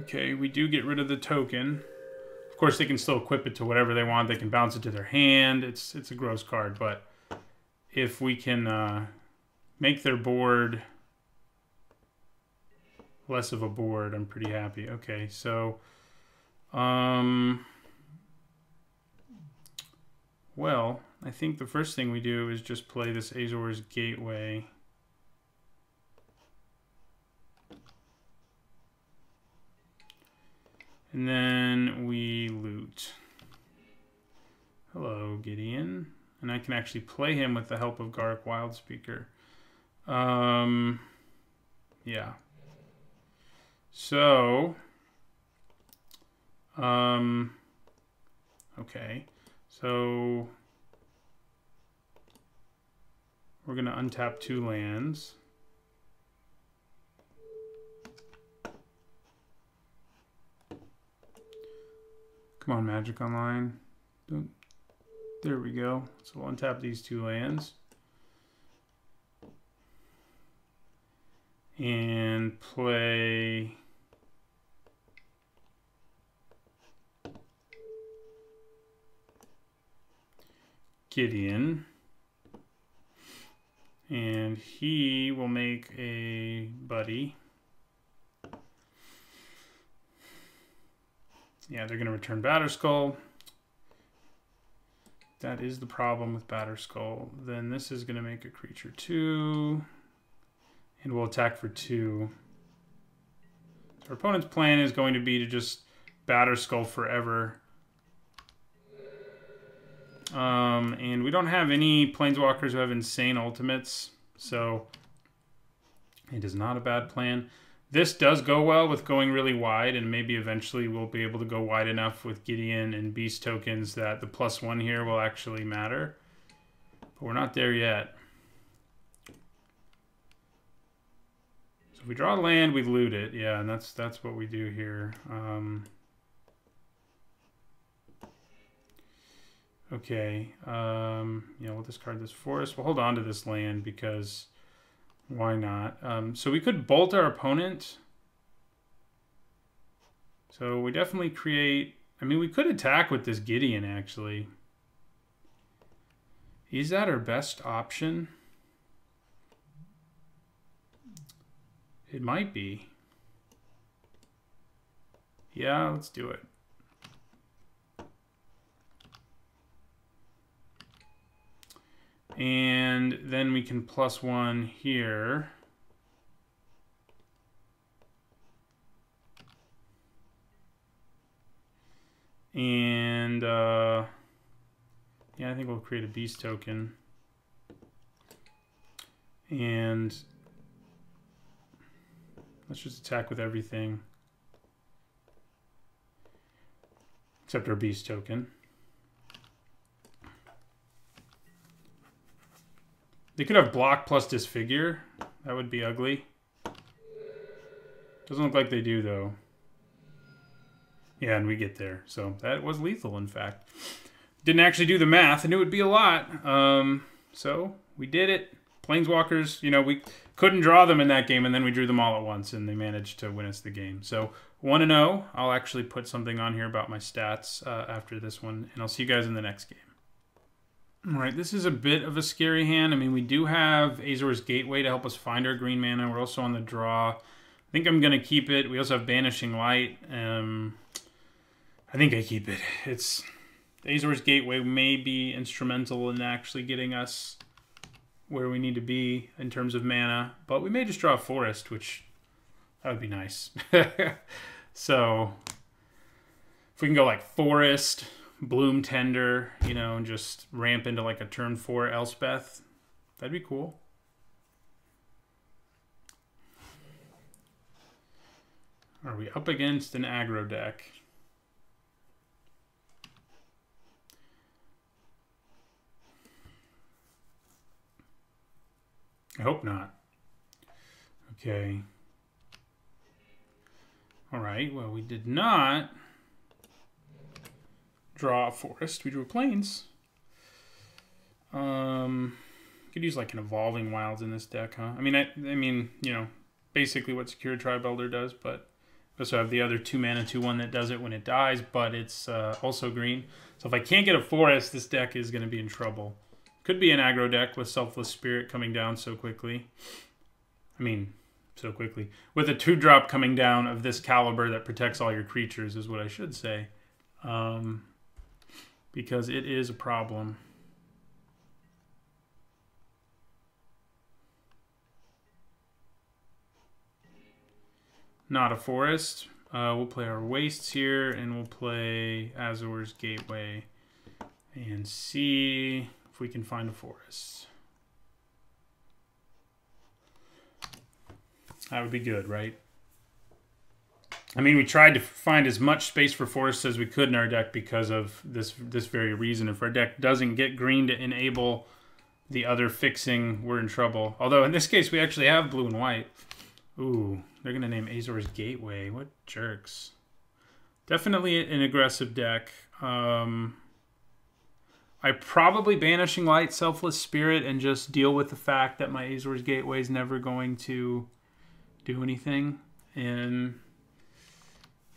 Okay, we do get rid of the token. Of course, they can still equip it to whatever they want. They can bounce it to their hand. It's a gross card, but if we can make their board less of a board, I'm pretty happy. Okay, so well, I think the first thing we do is just play this Azor's Gateway. And then we loot. Hello, Gideon. And I can actually play him with the help of Garrick Wildspeaker. Yeah. So, okay. So, we're going to untap 2 lands. Come on, Magic Online. There we go. So we'll untap these 2 lands. And play Gideon. And he will make a buddy. Yeah, they're going to return Batterskull. That is the problem with Batterskull. Then this is going to make a creature 2. And we'll attack for 2. So our opponent's plan is going to be to just Batterskull forever. And we don't have any Planeswalkers who have insane ultimates. So it is not a bad plan. This does go well with going really wide, and maybe eventually we'll be able to go wide enough with Gideon and Beast tokens that the +1 here will actually matter. But we're not there yet. So if we draw land, we loot it. Yeah, and that's what we do here. Okay. Yeah, we'll discard this forest. We'll hold on to this land because Why not? So we could bolt our opponent. So we definitely create... I mean, we could attack with this Gideon, actually. Is that our best option? It might be. Yeah, let's do it. And then we can +1 here. And yeah, I think we'll create a beast token. And let's just attack with everything except our beast token. They could have block plus disfigure. That would be ugly. Doesn't look like they do, though. Yeah, and we get there. So that was lethal, in fact. Didn't actually do the math. I knew it would be a lot. So we did it. Planeswalkers, you know, we couldn't draw them in that game, and then we drew them all at once, and they managed to win us the game. So 1-0. I'll actually put something on here about my stats after this one, and I'll see you guys in the next game. All right, this is a bit of a scary hand. I mean, we do have Azor's Gateway to help us find our green mana. We're also on the draw. I think I'm going to keep it. We also have Banishing Light. I think I keep it. It's Azor's Gateway may be instrumental in actually getting us where we need to be in terms of mana, but we may just draw a forest, which that would be nice. So if we can go like Forest, Bloom Tender, you know, and just ramp into like a turn 4 Elspeth, that'd be cool. Are we up against an aggro deck? I hope not. Okay. All right, well, we did not draw a forest. We drew plains. Could use like an Evolving Wilds in this deck, huh? I mean, you know, basically what Secure Tribe Elder does, but we also have the other 2-mana 2/1 that does it when it dies, but it's also green. So if I can't get a forest, this deck is going to be in trouble. Could be an aggro deck with Selfless Spirit coming down so quickly. I mean, so quickly. With a 2-drop coming down of this caliber that protects all your creatures is what I should say. Because it is a problem. Not a forest. We'll play our Wastes here, and we'll play Azor's Gateway and see if we can find a forest. That would be good, right? I mean, we tried to find as much space for forests as we could in our deck because of this very reason. If our deck doesn't get green to enable the other fixing, we're in trouble. Although in this case, we actually have blue and white. Ooh, they're going to name Azor's Gateway. What jerks. Definitely an aggressive deck. I probably Banishing Light, Selfless Spirit, and just deal with the fact that my Azor's Gateway is never going to do anything. And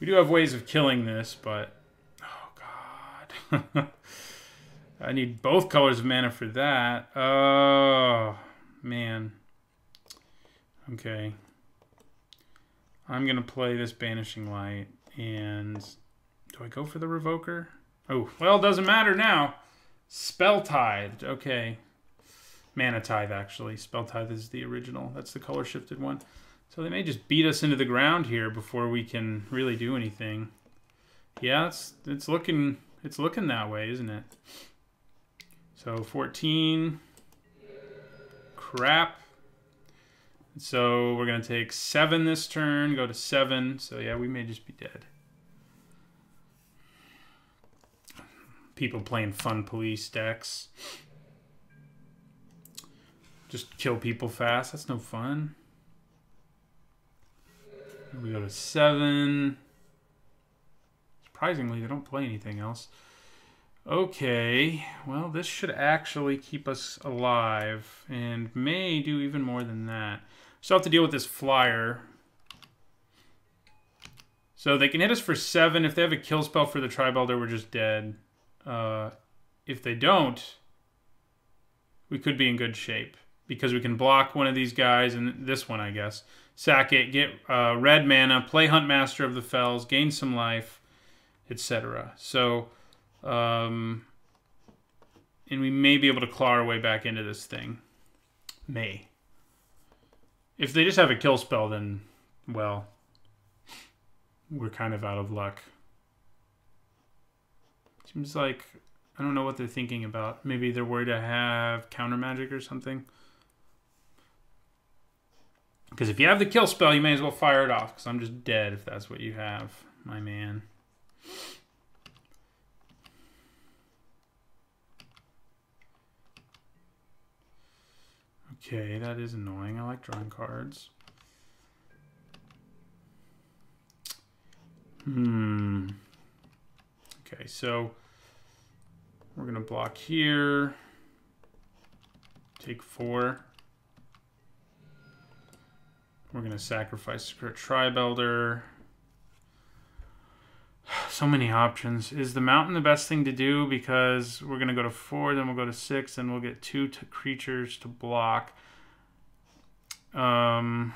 we do have ways of killing this, but oh god. I need both colors of mana for that. Oh man. Okay. I'm gonna play this Banishing Light, and do I go for the Revoker? Oh, well, it doesn't matter now. Spell Tithed, okay. Mana Tithe, actually. Spell Tithe is the original. That's the color shifted one. So they may just beat us into the ground here before we can really do anything. Yeah, it's looking that way, isn't it? So 14. Crap. So we're gonna take 7 this turn, go to 7. So yeah, we may just be dead. People playing fun police decks. Just kill people fast. That's no fun. We go to 7. Surprisingly, they don't play anything else. Okay, well, this should actually keep us alive and may do even more than that. Still have to deal with this flyer. So they can hit us for 7. If they have a kill spell for the Tri-Belter, we're just dead. If they don't, we could be in good shape. Because we can block one of these guys, and this one, I guess. Sack it, get red mana, play Huntmaster of the Fells, gain some life, etc. So, and we may be able to claw our way back into this thing. May. If they just have a kill spell, then, well, we're kind of out of luck. Seems like, I don't know what they're thinking about. Maybe they're worried to have counter magic or something. Because if you have the kill spell, you may as well fire it off. Because I'm just dead if that's what you have, my man. Okay, that is annoying. I like drawing cards. Okay, so we're going to block here. Take 4. We're going to sacrifice a Tri-Belter. So many options. Is the mountain the best thing to do? Because we're going to go to 4, then we'll go to 6, and we'll get 2 creatures to block. I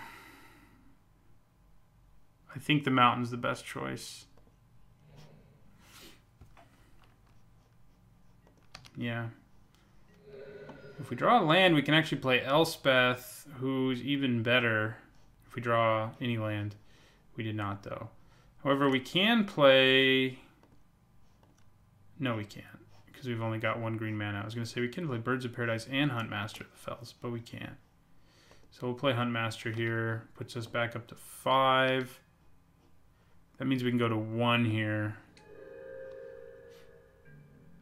think the mountain's the best choice. Yeah. If we draw a land, we can actually play Elspeth, who's even better if we draw any land. We did not, though. However, we can play... No, we can't, because we've only got 1 green mana. I was going to say we can play Birds of Paradise and Huntmaster of the Fells, but we can't. So we'll play Huntmaster here. Puts us back up to 5. That means we can go to 1 here.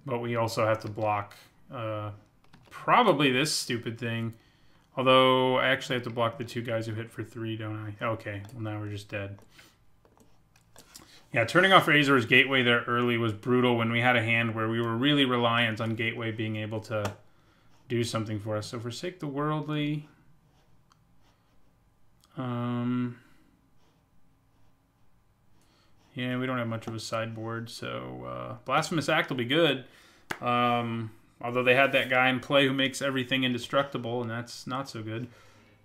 But we also have to block probably this stupid thing. Although I actually have to block the 2 guys who hit for 3, don't I? Okay, well now we're just dead. Yeah, turning off Azor's Gateway there early was brutal when we had a hand where we were really reliant on Gateway being able to do something for us. So forsake the worldly. Yeah, we don't have much of a sideboard, so Blasphemous Act will be good. Although they had that guy in play who makes everything indestructible, and that's not so good.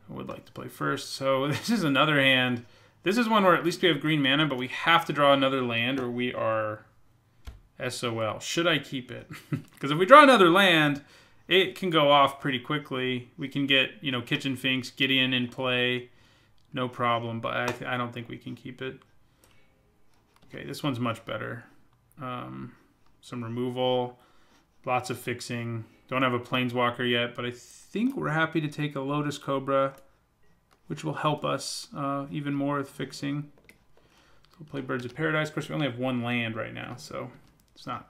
I would like to play first. So this is another hand. This is one where at least we have green mana, but we have to draw another land or we are SOL. Should I keep it? Because if we draw another land, it can go off pretty quickly. We can get, you know, Kitchen Finks, Gideon in play, no problem, but I don't think we can keep it. Okay, this one's much better. Some removal, lots of fixing. Don't have a Planeswalker yet, but I think we're happy to take a Lotus Cobra, which will help us even more with fixing. So we'll play Birds of Paradise. Of course, we only have 1 land right now, so it's not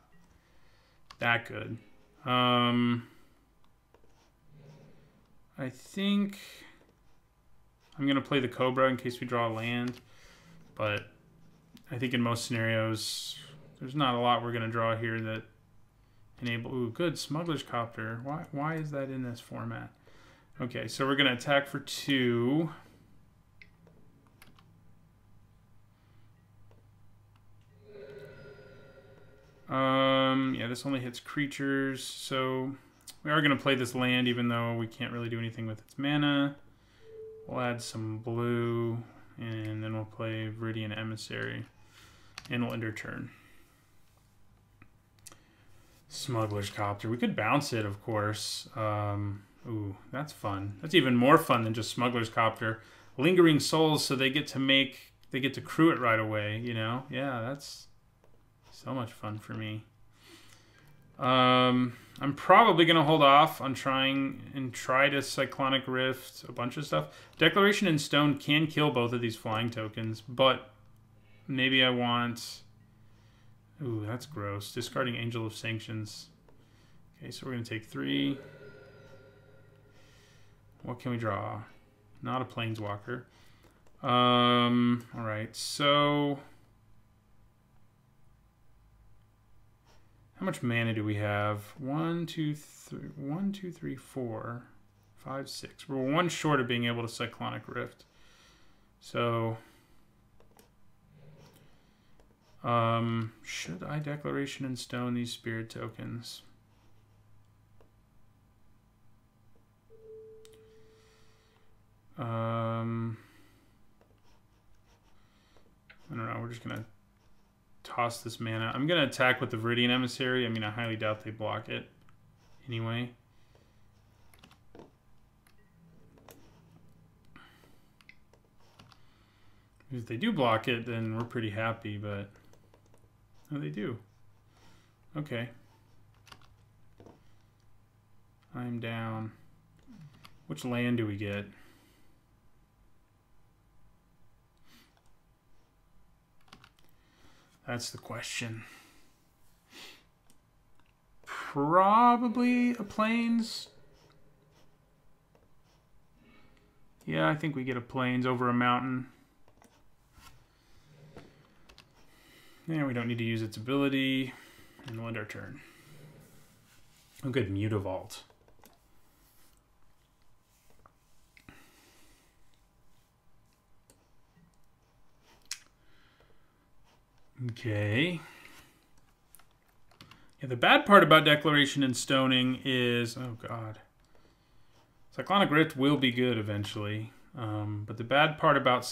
that good. I think I'm going to play the Cobra in case we draw a land, but I think in most scenarios, there's not a lot we're going to draw here that enable... Ooh, good. Smuggler's Copter. Why is that in this format? Okay, so we're going to attack for 2. Yeah, this only hits creatures, so we are going to play this land even though we can't really do anything with its mana. We'll add some blue, and then we'll play Viridian Emissary, and we'll end our turn. Smuggler's Copter. We could bounce it, of course. Ooh, that's fun. That's even more fun than just Smuggler's Copter. Lingering Souls, so they get to crew it right away, you know? Yeah, that's so much fun for me. I'm probably going to hold off on try to Cyclonic Rift, a bunch of stuff. Declaration in Stone can kill both of these flying tokens, but maybe I want... Ooh, that's gross. Discarding Angel of Sanctions. Okay, so we're going to take 3. What can we draw? Not a Planeswalker. Alright, so... How much mana do we have? 1, 2, 3, 1, 2, 3, 4, 5, 6. We're one short of being able to Cyclonic Rift. So, should I Declaration in Stone these spirit tokens? I don't know. We're just gonna toss this mana. I'm gonna attack with the Viridian Emissary. I mean, I highly doubt they block it anyway. If they do block it, then we're pretty happy, but no, they do. Okay. I'm down. Which land do we get? That's the question. Probably a Plains. Yeah, I think we get a Plains over a mountain. Yeah, we don't need to use its ability. And we'll end our turn. Oh, good. Mutavault. Okay. Yeah, the bad part about Declaration and Stoning is... Oh, God. Cyclonic Rift will be good eventually. But the bad part about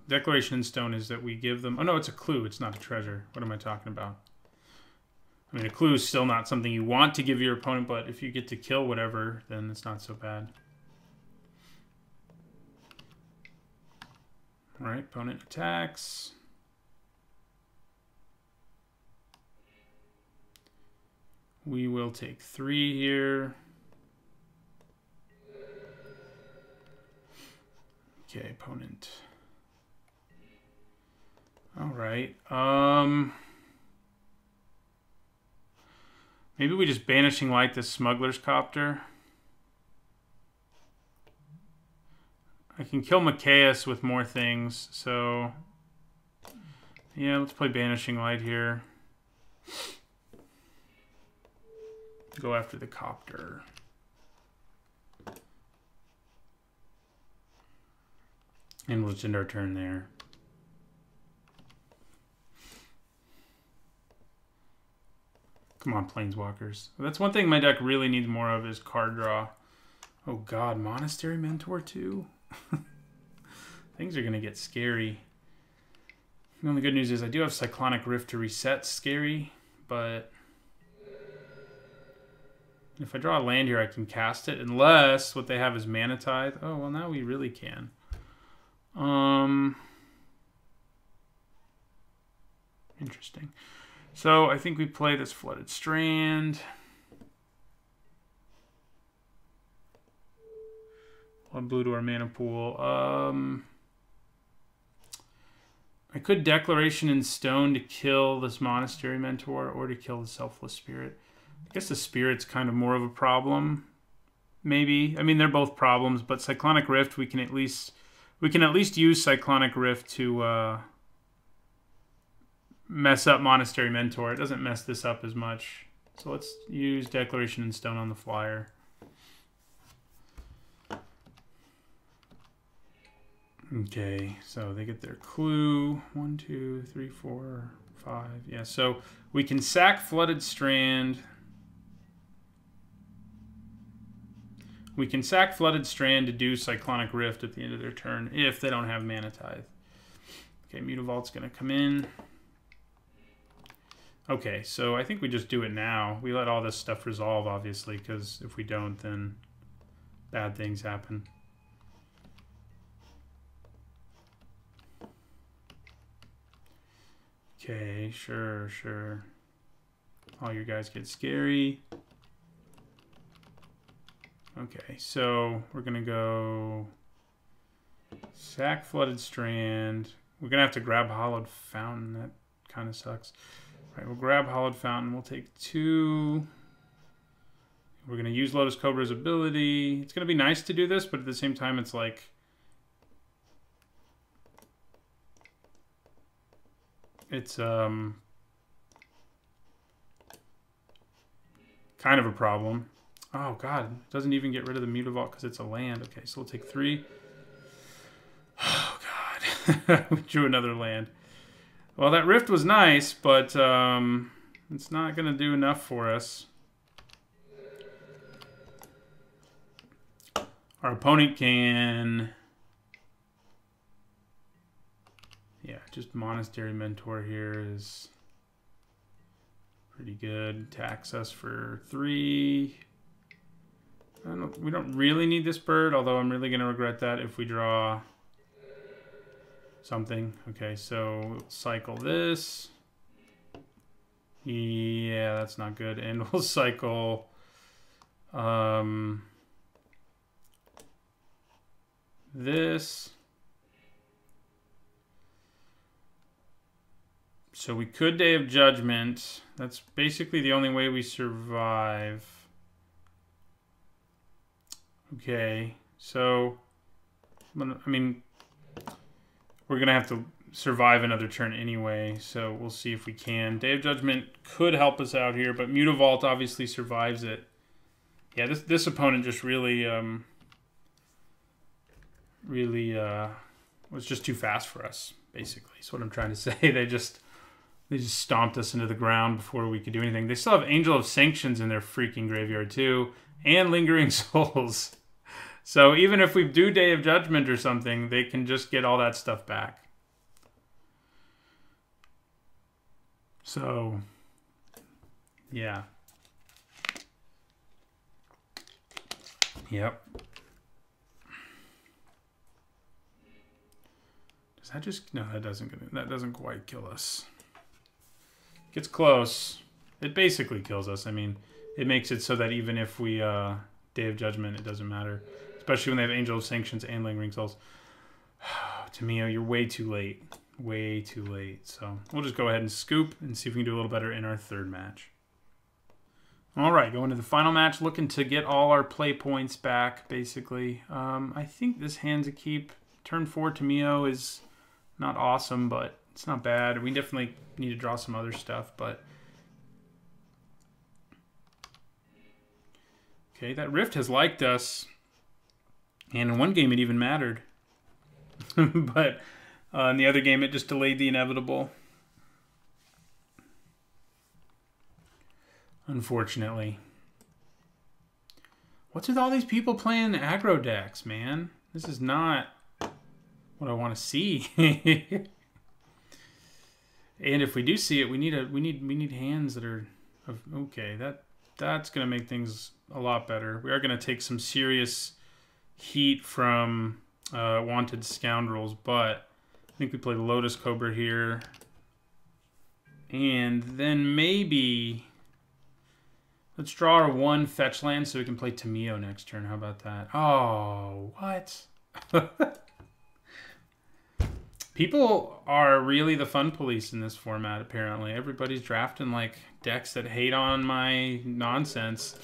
Declaration and Stone is that we give them... Oh, no, it's a clue. It's not a treasure. What am I talking about? I mean, a clue is still not something you want to give your opponent, but if you get to kill whatever, then it's not so bad. All right, opponent attacks. We will take 3 here. Okay, opponent. All right. Maybe we just Banishing Light this Smuggler's Copter. I can kill Machias with more things, so... Yeah, let's play Banishing Light here. Go after the Copter. And we'll just end our turn there. Come on, Planeswalkers. That's one thing my deck really needs more of is card draw. Oh God, Monastery Mentor too? Things are going to get scary. The only good news is I do have Cyclonic Rift to reset scary, but... If I draw a land here, I can cast it, unless what they have is Mana Tithe. Oh, well, now we really can. Interesting. So I think we play this Flooded Strand. One blue to our mana pool. I could Declaration in Stone to kill this Monastery Mentor or to kill the Selfless Spirit. I guess the Spirit's kind of more of a problem. Maybe. I mean, they're both problems, but Cyclonic Rift, we can at least use Cyclonic Rift to mess up Monastery Mentor. It doesn't mess this up as much. So let's use Declaration in Stone on the flyer. Okay, so they get their clue. 1, 2, 3, 4, 5. Yeah, so we can sack Flooded Strand. We can sack Flooded Strand to do Cyclonic Rift at the end of their turn if they don't have Mana Tithe. Okay, Mutavault's going to come in. Okay, so I think we just do it now. We let all this stuff resolve, obviously, because if we don't, then bad things happen. Okay, sure, sure. All your guys get scary. Okay, so we're going to go sack Flooded Strand. We're going to have to grab Hollowed Fountain. That kind of sucks. All right, we'll grab Hollowed Fountain. We'll take 2. We're going to use Lotus Cobra's ability. It's going to be nice to do this, but at the same time, it's like... It's, kind of a problem. Oh, God. It doesn't even get rid of the Mutavault because it's a land. Okay, so we'll take 3. Oh, God. We drew another land. Well, that Rift was nice, but it's not going to do enough for us. Our opponent can... Yeah, just Monastery Mentor here is pretty good. Tax us for 3. We don't really need this bird, although I'm really going to regret that if we draw something. Okay, so we'll cycle this. Yeah, that's not good. And we'll cycle this. So we could Day of Judgment. That's basically the only way we survive. Okay, so, I mean, we're going to have to survive another turn anyway, so we'll see if we can. Day of Judgment could help us out here, but Mutavault obviously survives it. Yeah, this opponent just really was just too fast for us, basically. That's what I'm trying to say. They just stomped us into the ground before we could do anything. They still have Angel of Sanctions in their freaking graveyard too, and Lingering Souls. So even if we do Day of Judgment or something, they can just get all that stuff back. So, yeah. Yep. Does that just... No, that doesn't quite kill us. Gets close. It basically kills us. I mean, it makes it so that even if we Day of Judgment, it doesn't matter. Especially when they have Angel of Sanctions and Lingering Souls. Tamio, you're way too late. Way too late. So we'll just go ahead and scoop and see if we can do a little better in our third match. All right, going to the final match, looking to get all our play points back, basically. I think this hand's a keep. Turn 4 Tamio is not awesome, but it's not bad. We definitely need to draw some other stuff, but... Okay, that Rift has liked us. And in one game, it even mattered. But in the other game, it just delayed the inevitable. Unfortunately. What's with all these people playing aggro decks, man? This is not what I want to see. And if we do see it, we need hands that are okay. That's gonna make things a lot better. We are gonna take some serious heat from Wanted Scoundrels, but I think we play Lotus Cobra here. And then maybe let's draw our 1 fetch land so we can play Tamio next turn. How about that? Oh, what? People are really the fun police in this format, apparently. Everybody's drafting like decks that hate on my nonsense.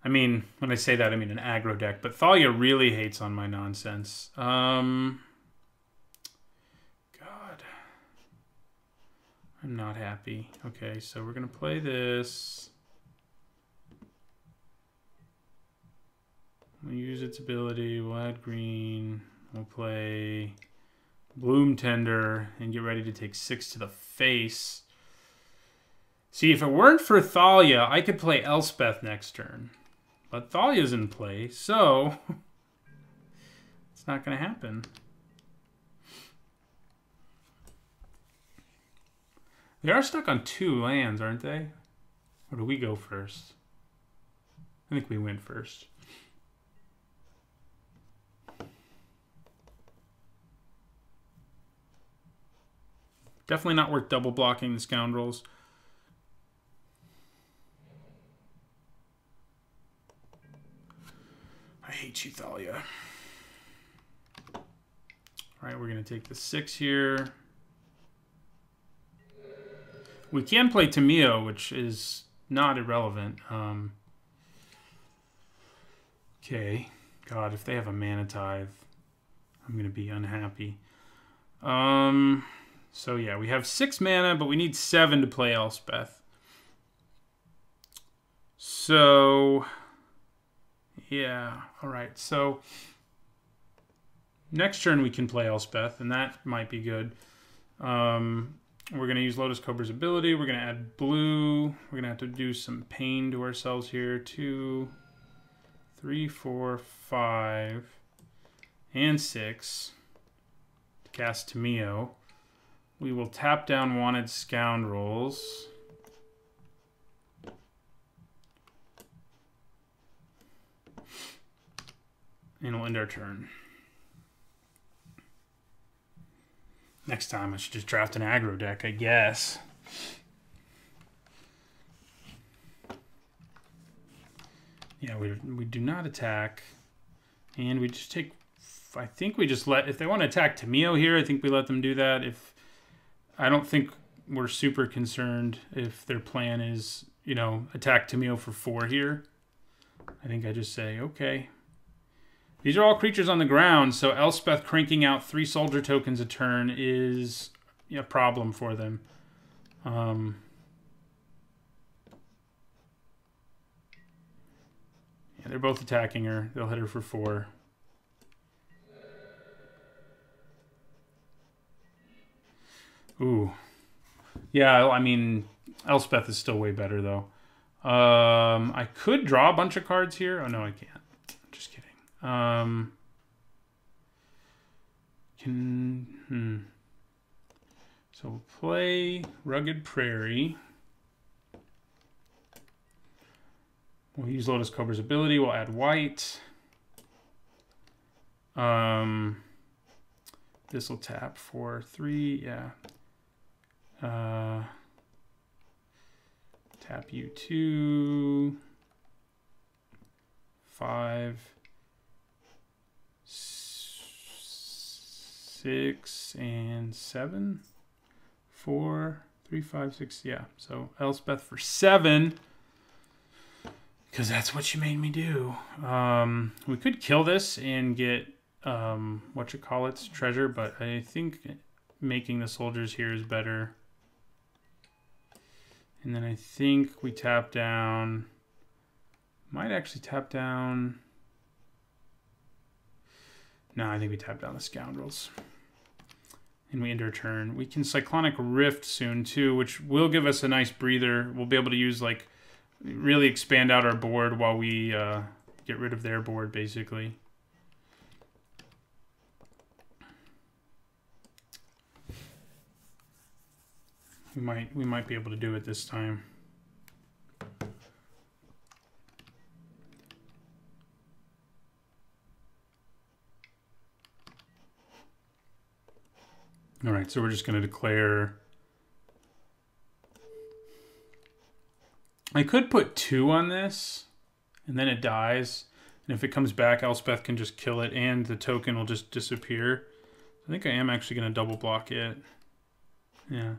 I mean, when I say that, I mean an aggro deck, but Thalia really hates on my nonsense. God. I'm not happy. Okay, so we're going to play this. We'll use its ability. We'll add green. We'll play Bloom Tender and get ready to take 6 to the face. See, if it weren't for Thalia, I could play Elspeth next turn. But Thalia's in play, so it's not going to happen. They are stuck on 2 lands, aren't they? Or do we go first? I think we went first. Definitely not worth double blocking the Scoundrels. I hate you, Thalia. All right, we're going to take the 6 here. We can play Tamio, which is not irrelevant. Okay. God, if they have a Mana Tithe, I'm going to be unhappy. So yeah, we have 6 mana, but we need 7 to play Elspeth. So, yeah. All right. So, next turn we can play Elspeth, and that might be good. We're going to use Lotus Cobra's ability. We're going to add blue. We're going to have to do some pain to ourselves here. 2, 3, 4, 5, and 6. To cast Tamio. We will tap down Wanted Scoundrels. And we'll end our turn. Next time I should just draft an aggro deck, I guess. Yeah, we do not attack. And we just take... I think we just let... If they want to attack Tamio here, I think we let them do that. If I don't think we're super concerned if their plan is, you know, attack Tamio for 4 here. I think I just say, okay. These are all creatures on the ground, so Elspeth cranking out 3 soldier tokens a turn is a problem for them. Yeah, they're both attacking her. They'll hit her for 4. Ooh. Yeah, I mean, Elspeth is still way better, though. I could draw a bunch of cards here. Oh, no, I can't. Just kidding. So we'll play Rugged Prairie. We'll use Lotus Cobra's ability. We'll add white. This will tap for 3. Yeah. Tap you 2, 5, 6, and 7. 4, 3, 5, 6. Yeah. So Elspeth for 7. Because that's what you made me do. We could kill this and get whatchamacallit's treasure, but I think making the soldiers here is better. And then I think we tap down. Might actually tap down. No, I think we tap down the Scoundrels. And we end our turn. We can Cyclonic Rift soon too, which will give us a nice breather. We'll be able to use, like, really expand out our board while we get rid of their board, basically. We might be able to do it this time. All right, so we're just going to declare. I could put 2 on this, and then it dies. And if it comes back, Elspeth can just kill it, and the token will just disappear. I think I am actually going to double block it. Yeah.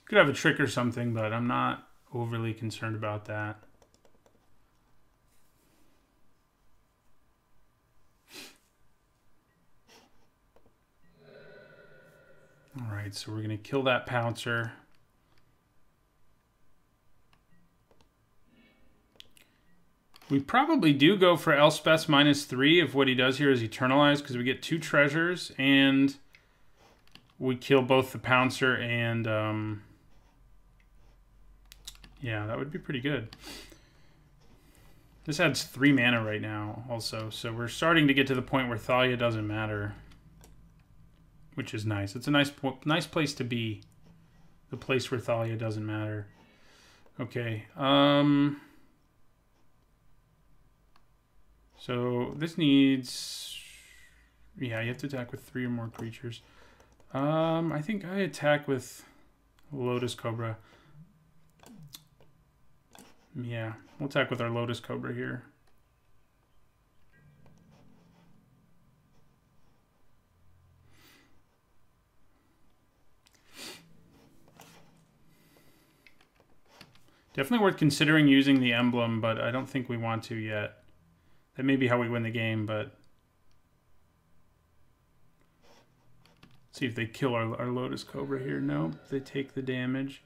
Could have a trick or something, but I'm not overly concerned about that. All right, so we're going to kill that Pouncer. We probably do go for Elspeth's -3 if what he does here is Eternalize, because we get 2 treasures and we kill both the Pouncer and... yeah, that would be pretty good. This adds 3 mana right now also, so we're starting to get to the point where Thalia doesn't matter, which is nice. It's a nice place to be, the place where Thalia doesn't matter. Okay, so this needs... yeah, you have to attack with 3 or more creatures. I think I attack with Lotus Cobra. Yeah, we'll attack with our Lotus Cobra here. Definitely worth considering using the emblem, but I don't think we want to yet. That may be how we win the game, but See if they kill our Lotus Cobra here. No, they take the damage.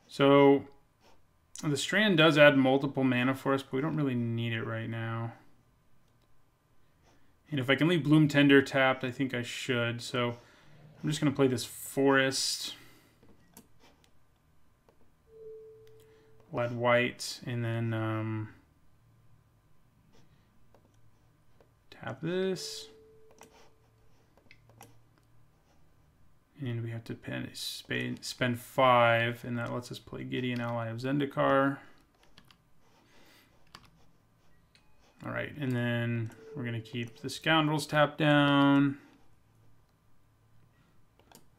So the Strand does add multiple mana for us, but we don't really need it right now. And if I can leave Bloom Tender tapped, I think I should. So I'm just going to play this Forest. We'll add white, and then tap this. And we have to spend 5, and that lets us play Gideon, ally of Zendikar. All right, and then we're going to keep the Scoundrels tapped down.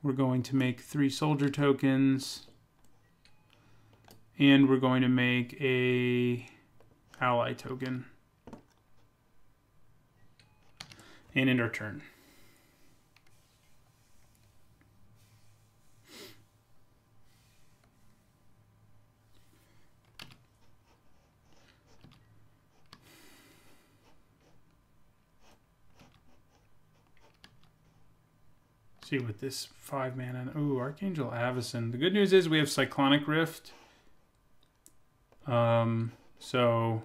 We're going to make 3 soldier tokens. And we're going to make a ally token. And end our turn. See with this 5 mana. Ooh, Archangel Avacyn. The good news is we have Cyclonic Rift. So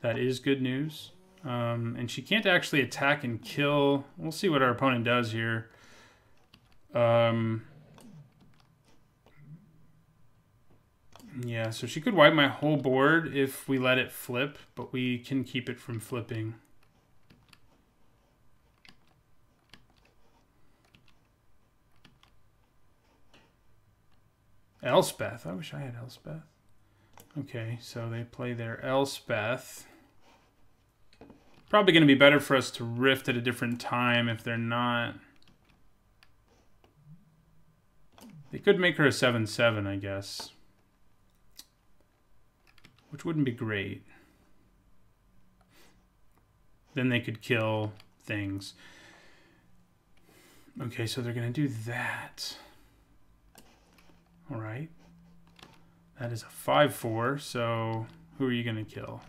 that is good news. And she can't actually attack and kill. We'll see what our opponent does here. Yeah, so she could wipe my whole board if we let it flip, but we can keep it from flipping. Elspeth. I wish I had Elspeth. Okay, so they play their Elspeth. Probably going to be better for us to rift at a different time if they're not. They could make her a 7/7, I guess. Which wouldn't be great. Then they could kill things. Okay, so they're going to do that. All right. That is a 5/4, so who are you going to kill?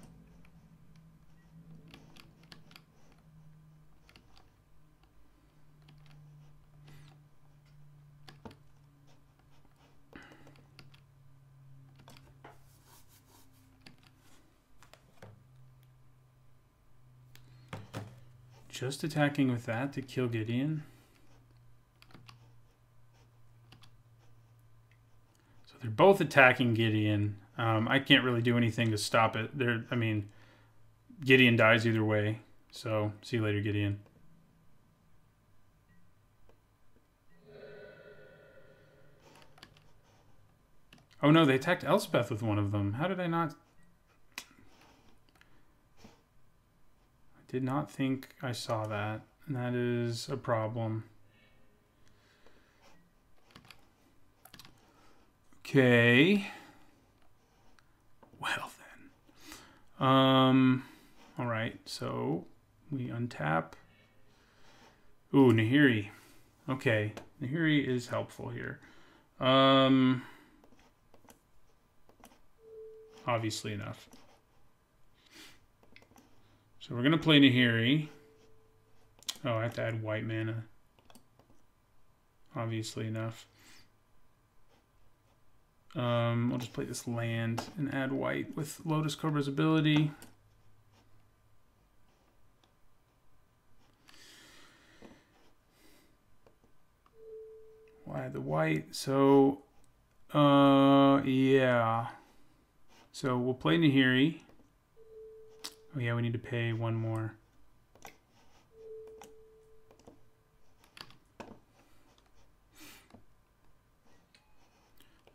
Just attacking with that to kill Gideon. So they're both attacking Gideon. I can't really do anything to stop it. I mean, Gideon dies either way. So see you later, Gideon. Oh no, they attacked Elspeth with one of them. How did I not? Did not think I saw that, and that is a problem. Okay. Well then. All right, so we untap. Ooh, Nahiri. Okay, Nahiri is helpful here. Obviously enough. So we're going to play Nahiri. Oh, I have to add white mana. Obviously enough. We'll just play this land and add white with Lotus Cobra's ability. We'll add the white. So, yeah. So we'll play Nahiri. Oh yeah, we need to pay one more.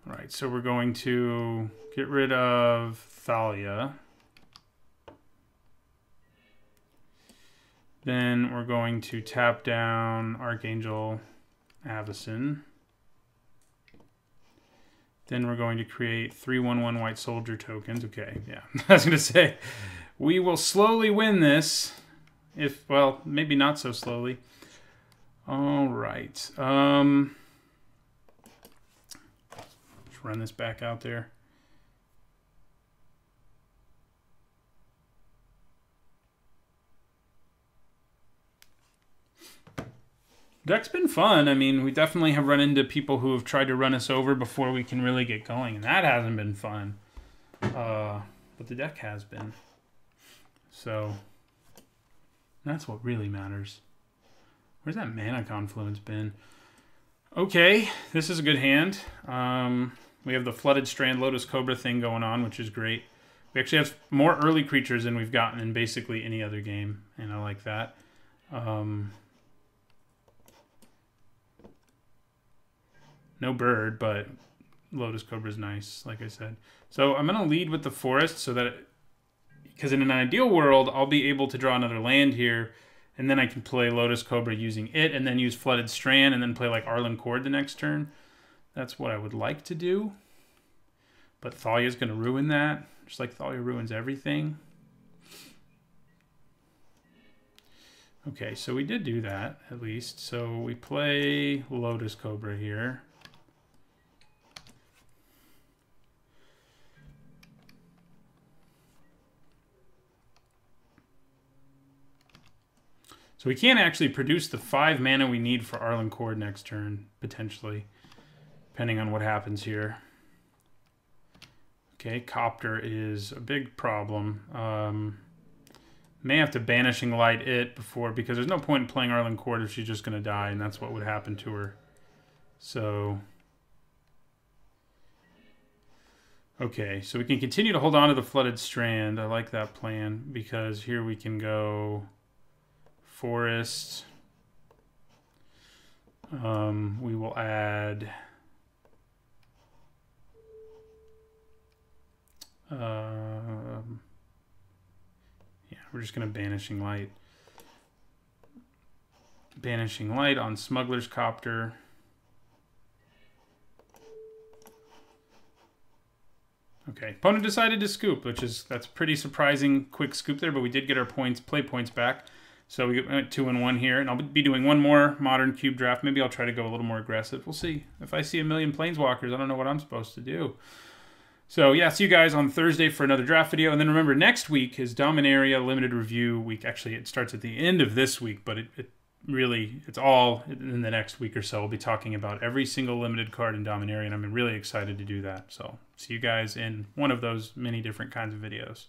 All right, so we're going to get rid of Thalia. Then we're going to tap down Archangel Avacyn. Then we're going to create 3/1/1 white soldier tokens. Okay, yeah, I was going to say, we will slowly win this. If, well, maybe not so slowly. All right. Let's run this back out there. Deck's been fun. I mean, we definitely have run into people who have tried to run us over before we can really get going, and that hasn't been fun. But the deck has been. So that's what really matters. Where's that mana confluence been? Okay, this is a good hand. We have the Flooded Strand Lotus Cobra thing going on, which is great. We actually have more early creatures than we've gotten in basically any other game, and I like that. No bird, but Lotus Cobra is nice, like I said. So I'm going to lead with the forest so that, because in an ideal world, I'll be able to draw another land here, and then I can play Lotus Cobra using it, and then use Flooded Strand, and then play like Arlen Cord the next turn. That's what I would like to do. But Thalia's going to ruin that, just like Thalia ruins everything. Okay, so we did do that, at least. So we play Lotus Cobra here. So we can actually produce the 5 mana we need for Arlen Cord next turn, potentially, depending on what happens here. Okay, Copter is a big problem. May have to Banishing Light it before, because there's no point in playing Arlen Cord if she's just going to die, and that's what would happen to her. So, okay, so we can continue to hold on to the Flooded Strand. I like that plan, because here we can go Forest. We will add... yeah, we're just going to Banishing Light. Banishing Light on Smuggler's Copter. Okay, opponent decided to scoop, that's pretty surprising quick scoop there, but we did get our play points back. So we went 2-1 here, and I'll be doing one more Modern Cube draft. Maybe I'll try to go a little more aggressive. We'll see. If I see a million Planeswalkers, I don't know what I'm supposed to do. So yeah, see you guys on Thursday for another draft video. And then remember, next week is Dominaria Limited Review week. Actually, it starts at the end of this week, but it's all in the next week or so. We'll be talking about every single limited card in Dominaria, and I'm really excited to do that. So see you guys in one of those many different kinds of videos.